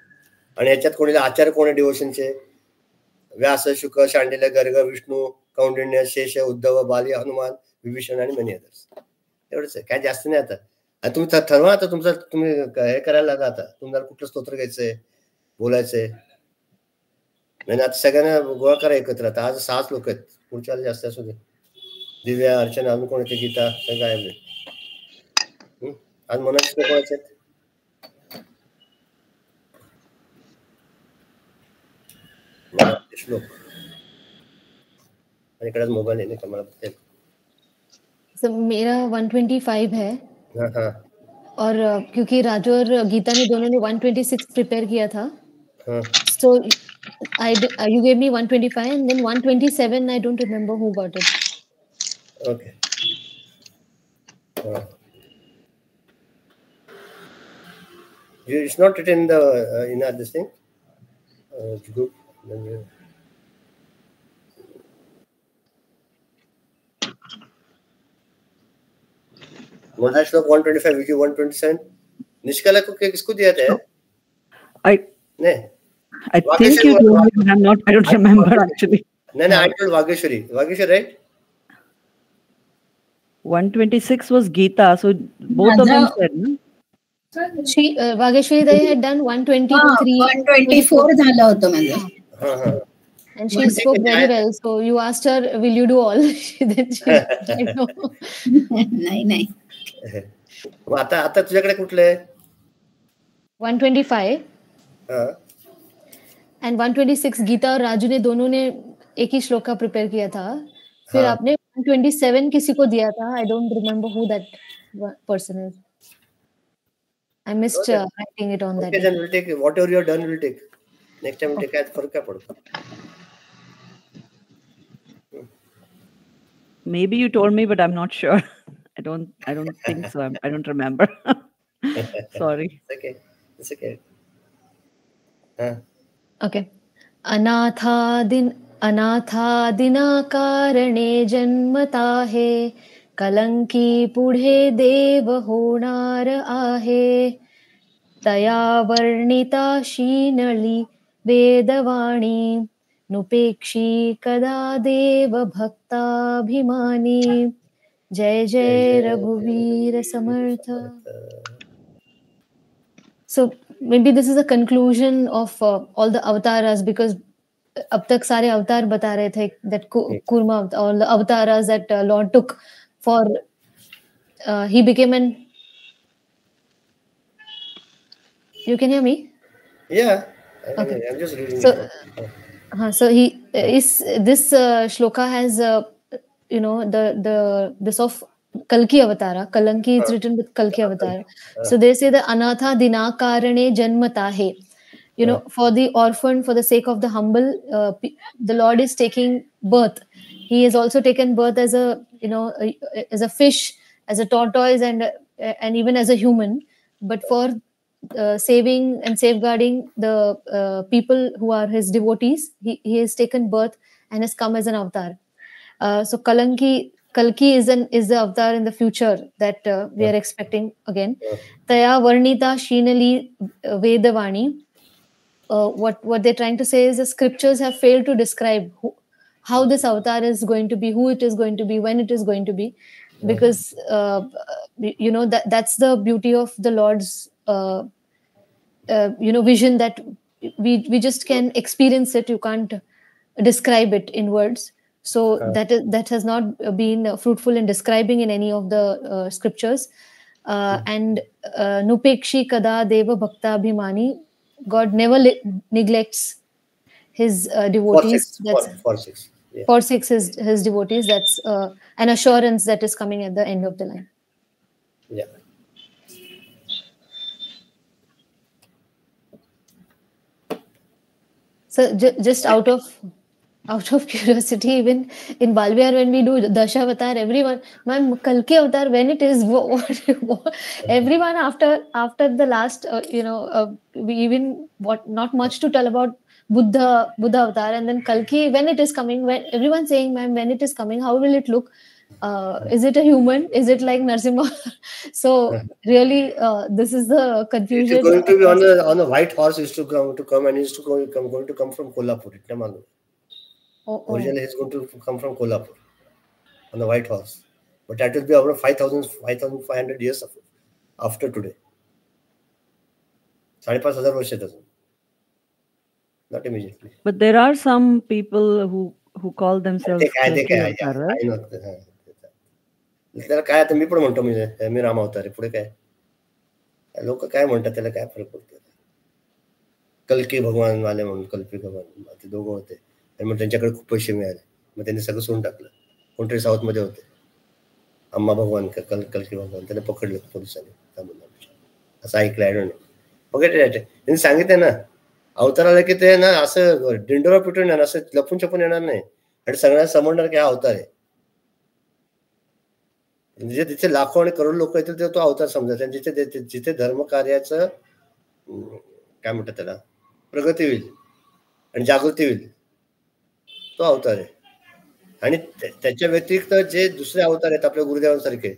आणि याच्यात कोणीला आचार्य कोण आहे डिवोशनचे? व्यास, शुक, शांडिल्य, गर्ग, विष्णू, कौंडिण्य, शेष, उद्धव, बाली, हनुमान, विभीषण आणि मेनी अदर्स. एवढंच आहे, काय जास्त नाही. आता तुम्ही ठरवा, आता तुम्ही हे करायला लागा. आता तुम्हाला कुठलं स्तोत्र घ्यायचंय, बोलायचंय. म्हणजे आता सगळ्यांना गोळा करा एकत्र. आता आज 6 लोक आहेत, पुढच्या जास्त असू दे. दिव्या, अर्चना, अजून कोण येते, गीता, काय आज मनाचे कोणाचे आहेत? श्लोक. आणि इकडे मोबाईल आहे का मला? So, मेरा 125 है. हाँ. और क्योंकि राजू और गीता ने दोनों ने 126 प्रिपेयर किया था. So you gave me 125 and then 127 I don't remember who got it. Okay. It's not written in the in this thing group. Mother Shlok 125, Vijay 127. Nishkala को किसको दिया था? I think you told me, but I don't remember actually. No, I told Vageshwari. Vageshwari, right? 126 was Geeta, so both of them said, no? She Vageshwari they had done 123. 124 झालं होतं माझं. And she spoke very well. So you asked her, will you do all? Then she said no. नाही. आता तुझ्याकडे कुठले आहे? 125 and 126 Gita और राजू ने दोनों ने एक ही श्लोक का प्रिपेयर किया था. फिर आपने 127 किसी को दिया था. I don't remember who that person is. I missed writing it on that. Okay, then we'll take it. Whatever you have done, we'll take. Next time we'll take it. फर्क क्या पड़ता? Maybe you told me, but I'm not sure. I don't think so. I don't remember. Sorry. It's okay. Okay. अनाथादिनाकारणे जन्मता हे कलंकी पुढे देव होणार आहे. तया वर्णिता शीनळी वेदवाणी नुपेक्षी कदा देव भक्ताभिमानी. जय जय रघुवीर समर्थ. So maybe this is a conclusion of all the avatars, because अब तक सारे अवतार बता रहे थे that Kurma, all the avatars that Lord took for he became an. You can hear me? Yeah. Okay. I'm just reading. So he is this shloka has this of Kalki Avatara. Kalanki is written with Kalki Avatara. So they say the Anatha Dinakarane Janmatahe. For the orphan, for the sake of the humble, the Lord is taking birth. He has also taken birth as a as a fish, as a tortoise, and even as a human. But for saving and safeguarding the people who are his devotees, he has taken birth and has come as an avatar. So Kalki is the avatar in the future that we are expecting again. Taya Varnita Shinali Vedavani. What they're trying to say is the scriptures have failed to describe how this avatar is going to be, who it is going to be, when it is going to be, because that's the beauty of the Lord's vision, that we just can experience it. You can't describe it in words. So that has not been fruitful in describing in any of the scriptures. And Nupekshi Kada Deva Bhakta Abhimani. God never neglects his devotees. Forsakes his devotees. That's an assurance that is coming at the end of the line. Yeah. So just out of curiosity, even in Balvihar when we do Dashavatar, everyone, ma'am, Kalki Avatar, when it is, everyone after the last, we even not much to tell about Buddha Avatar, and then Kalki, when it is coming, when everyone's saying, ma'am, when it is coming, how will it look? Is it a human? Is it like Narsimha? So really, this is the confusion. It's going to be on a white horse. Is to come and is going to come from Kolhapur. Originally, he's going to come from Kolhapur on the white horse, but that will be over 5,500 years after today. 5,500 वर्ष not immediately. But there are some people who call themselves त्याला काय आता मी पण म्हणतो म्हणजे मी राम अवतार आहे, पुढे काय लोक काय म्हणतात त्याला काय फरक पडतो. कल्की भगवान आले म्हणून, कल्की भगवान ते दोघं होते आणि मग त्यांच्याकडे खूप पैसे मिळाले, मग त्यांनी सगळं सोडून टाकलं. कोणतरी साऊथ मध्ये होते अम्मा भगवान कल्की भगवान, त्याला पकडलं पोलिसांनी तामिळनाडूच्या, असं ऐकलं. आय डोंट नो, बघा त्यांनी सांगितलं ना अवताराला की ते ना असं डिंडोरा पिटून येणार, असं लपून छपून येणार नाही आणि सगळ्यांना समजणार की हा अवतार आहे. म्हणजे तिथे लाखो आणि करोड लोक येतील ते तो अवतार समजायचा. आणि जिथे धर्म कार्याचं काय म्हणतात त्याला प्रगती होईल आणि जागृती होईल तो अवतार आहे. आणि त्याच्या व्यतिरिक्त जे दुसरे अवतार आहेत आपल्या गुरुदेवांसारखे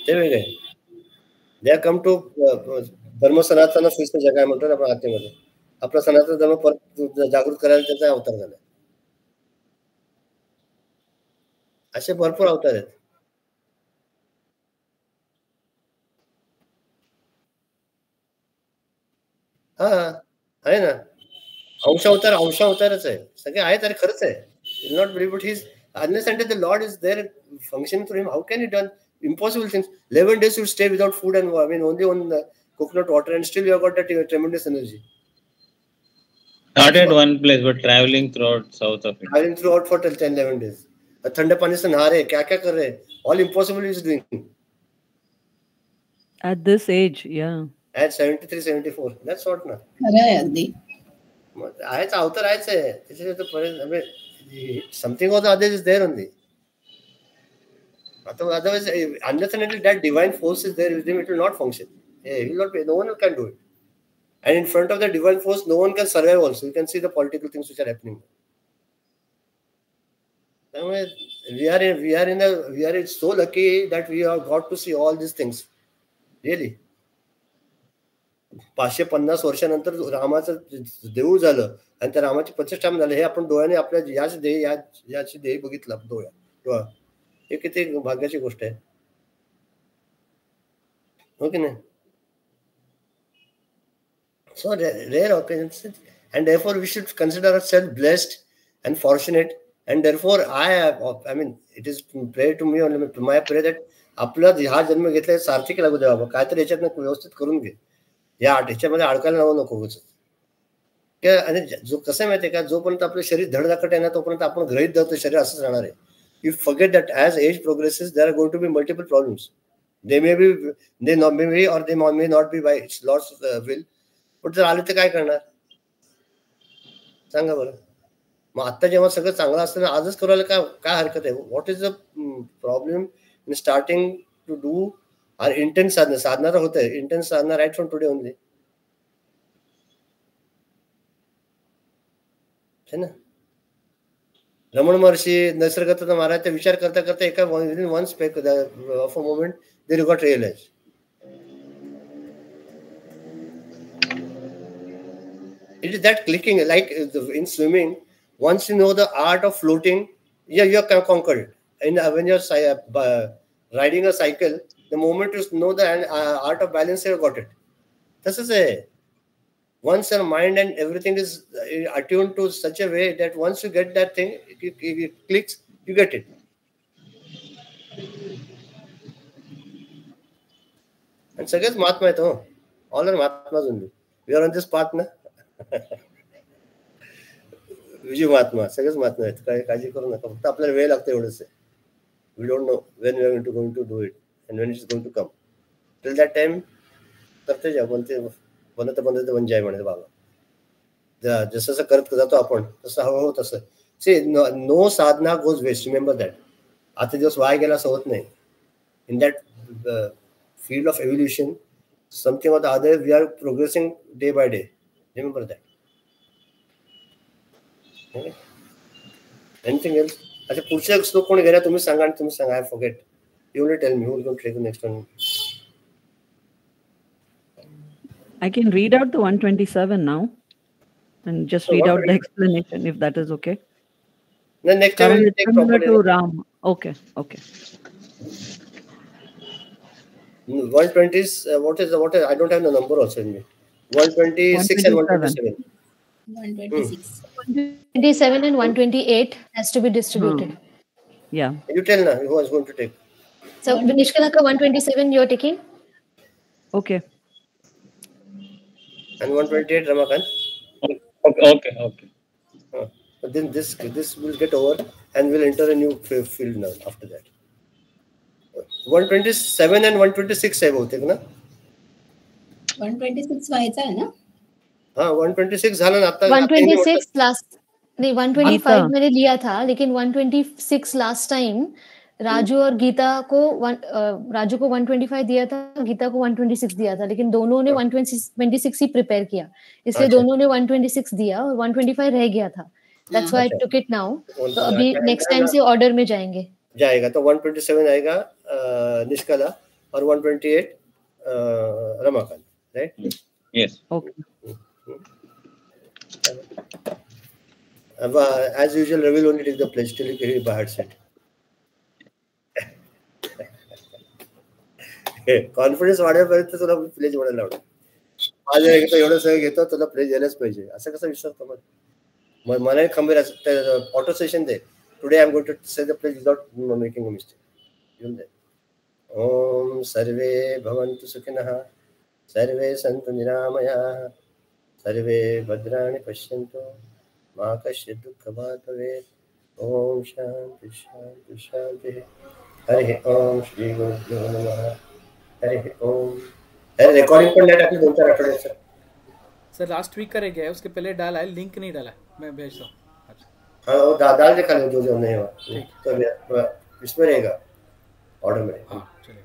ते वेगळे. दे आर कम टू धर्म सनातन शिस्त जगाय म्हणतो आपण आत्मेमध्ये, आपला सनातन धर्म परत जागृत करायला त्याचा अवतार झाला. असे भरपूर अवतार आहेत. हा आहे ना, अंशावतारच आहे सगळे आहेत. अरे खरंच आहे. Will not believe, but he is unless until the Lord is there functioning through him, how can he done impossible things? 11 days you stay without food and only on coconut water, and still you have got that tremendous energy. Not at one place, but traveling throughout South Africa. Traveling throughout for 10-11 days. ठंडे पानी से नहा रहे, क्या क्या कर रहे, all impossible he is doing. At this age, yeah. At 73-74, that's what ना. खरं आहे अगदी. आहेच अवतार आहेच आहे त्याच्यात. Something or the other is there only. Otherwise, unless and until that divine force is there with him, it will not function. It will not be, no one can do it. And in front of the divine force, no one can survive also. You can see the political things which are happening. We are so lucky that we have got to see all these things. Really. 550 वर्षानंतर रामाचं देऊळ झालं आणि त्या रामाची प्रतिष्ठापना झालं, हे आपण डोळ्याने आपल्या याची देह बघितलं डोळा. हे किती भाग्याची गोष्ट आहे, हो की नाही? So rare occurrences, and therefore we should consider ourselves blessed and fortunate. And therefore I mean it is prayer to me only, my prayer that आपला हा जन्म घेतलाय सार्थकी लागू द्या बाबा, काहीतरी याच्यात व्यवस्थित करून घे, या ह्याच्यामध्ये अडकायला नको. आणि जो कसं माहितीये का, जोपर्यंत आपलं शरीर धडधाकट आहे ना तोपर्यंत आपण गृहीत धरतो शरीर असंच राहणार आहे. You forget that as age progresses there are going to be multiple problems. They may be और they may not be by Lord's will, पण जर आले तर काय करणार सांगा बरं. मग आता जेव्हा सगळं चांगलं असतं ना आजच करायला काय हरकत आहे? What is the problem in starting to do our intense sadhana तर होत आहे, intense sadhana right from today only, है ना. रमण महर्षी नैसर्गतत्व महाराजचा विचार करता करता एका one speck of a moment they got realise. It is that clicking, like in swimming, once you know the art of floating, you are conquered. And when you are riding a cycle, the moment you know the art of balance, you have got it. This is once your mind and everything is attuned to such a way that once you get that thing, it clicks, you get it. And सगळेच महात्मा आहेत, हो, all are महात्माज only. We are on this path ना. विजय महात्मा, सगळेच महात्मा आहेत, काही काळजी करू नका, फक्त आपल्याला वेळ लागतो एवढंच आहे. We don't know when we are going to do it and when it is going to come. Till that time करते जा, बनत बन जाय म्हणे बाबा. जसं जसं करत जातो आपण तसं हळूहळू तसं see no sadhana goes waste. Remember that. आता दिवस वाया गेला असं होत नाही. In that field of evolution something or the other we are progressing day by day. Remember that. Okay. Anything else? अच्छा, पुढचे श्लोक कोण घेणार तुम्ही सांगा आणि तुम्ही सांगा. I forget. You only tell me who is going to take the next one. I can read out the 127 now and just read out the explanation if that is okay. The next time we will take properly. To Ram. Okay. 120 is what is I don't have the number also in me. 126 and 127. 126. 127 and 128 has to be distributed. Yeah. You tell now who is going to take. So Nishkalaka 127 you are taking? Okay. And 128 Ramakant. Okay. But then this will get over and we'll enter a new field now after that. 127 and 126 आहे बहुतेक ना. 126 व्हायचा आहे ना. हाँ 126 झाला ना आता. 126 लास्ट नहीं 125 मैंने लिया था लेकिन 126 लास्ट टाइम राजू और गीता को राजू को 125 दिया था, गीता को 126 दिया था, लेकिन दोनों ने 126 ही प्रिपेयर किया, इसलिए दोनों ने 126 दिया और 125 रह गया था. That's why I took it now. तो अभी नेक्स्ट टाइम से ऑर्डर में जाएगा तो 127 आएगा निष्कला और 128 Ramakant, right? Yes. Okay. As usual, Ravi will only take the pledge till he by heart set. Confidence वाढेपर्यंत तुला प्लेज म्हणायला आवडेल. माझ्या एकदा एवढं सगळं घेतो तुला प्लेज यायलाच पाहिजे असं कसं विश्वास मग मला खंबीर ऑटो सेशन दे. Today I am going to say the pledge without making a mistake. घेऊन दे. ओम सर्वे भवन्तु सुखिनः सर्वे सन्तु निरामयाः सर्वे भद्राणि पश्यन्तु मा कश्चित् दुःखभाग् भवेत्. ओम शांति शांति शांति. हरि ओम श्री गुरुभ्यो नमः. हरि ओम. अरे रिकॉर्डिंग पर नेट आपने 2-4 आठवड़े सर लास्ट वीक का रह गया है, उसके पहले डाला है, लिंक नहीं डाला, मैं भेजता हूँ. हाँ वो डाल दे खाली जो नहीं हुआ तो इसमें रहेगा ऑर्डर में. हाँ चलिए.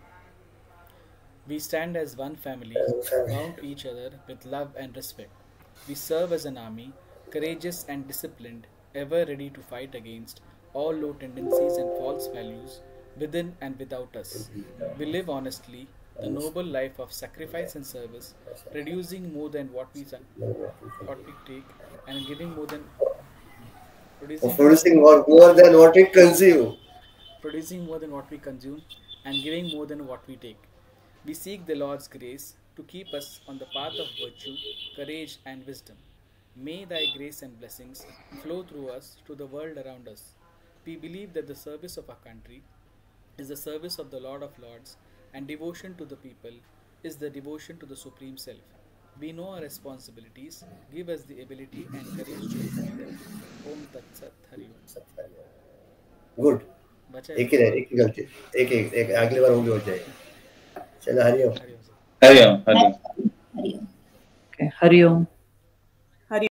We stand as one family, bound to each other with love and respect. We serve as an army, courageous and disciplined, ever ready to fight against all low tendencies and false values within and without us. We live honestly the noble life of sacrifice and service, producing more than what we take and giving more than producing more than what we consume. Producing more than what we consume and giving more than what we take. We seek the Lord's grace to keep us on the path of virtue, courage and wisdom. May thy grace and blessings flow through us to the world around us. We believe that the service of our country is the service of the Lord of Lords, and devotion to the people is the devotion to the Supreme Self. We know our responsibilities. Give us the ability and courage to fulfill them. Om Tat Sat Hari Om. Good. एक ही गलती एक अगली बार होगी हो जाएगी. चलो हरि ओम. हरि ओम. हरि ओम. हरि ओम.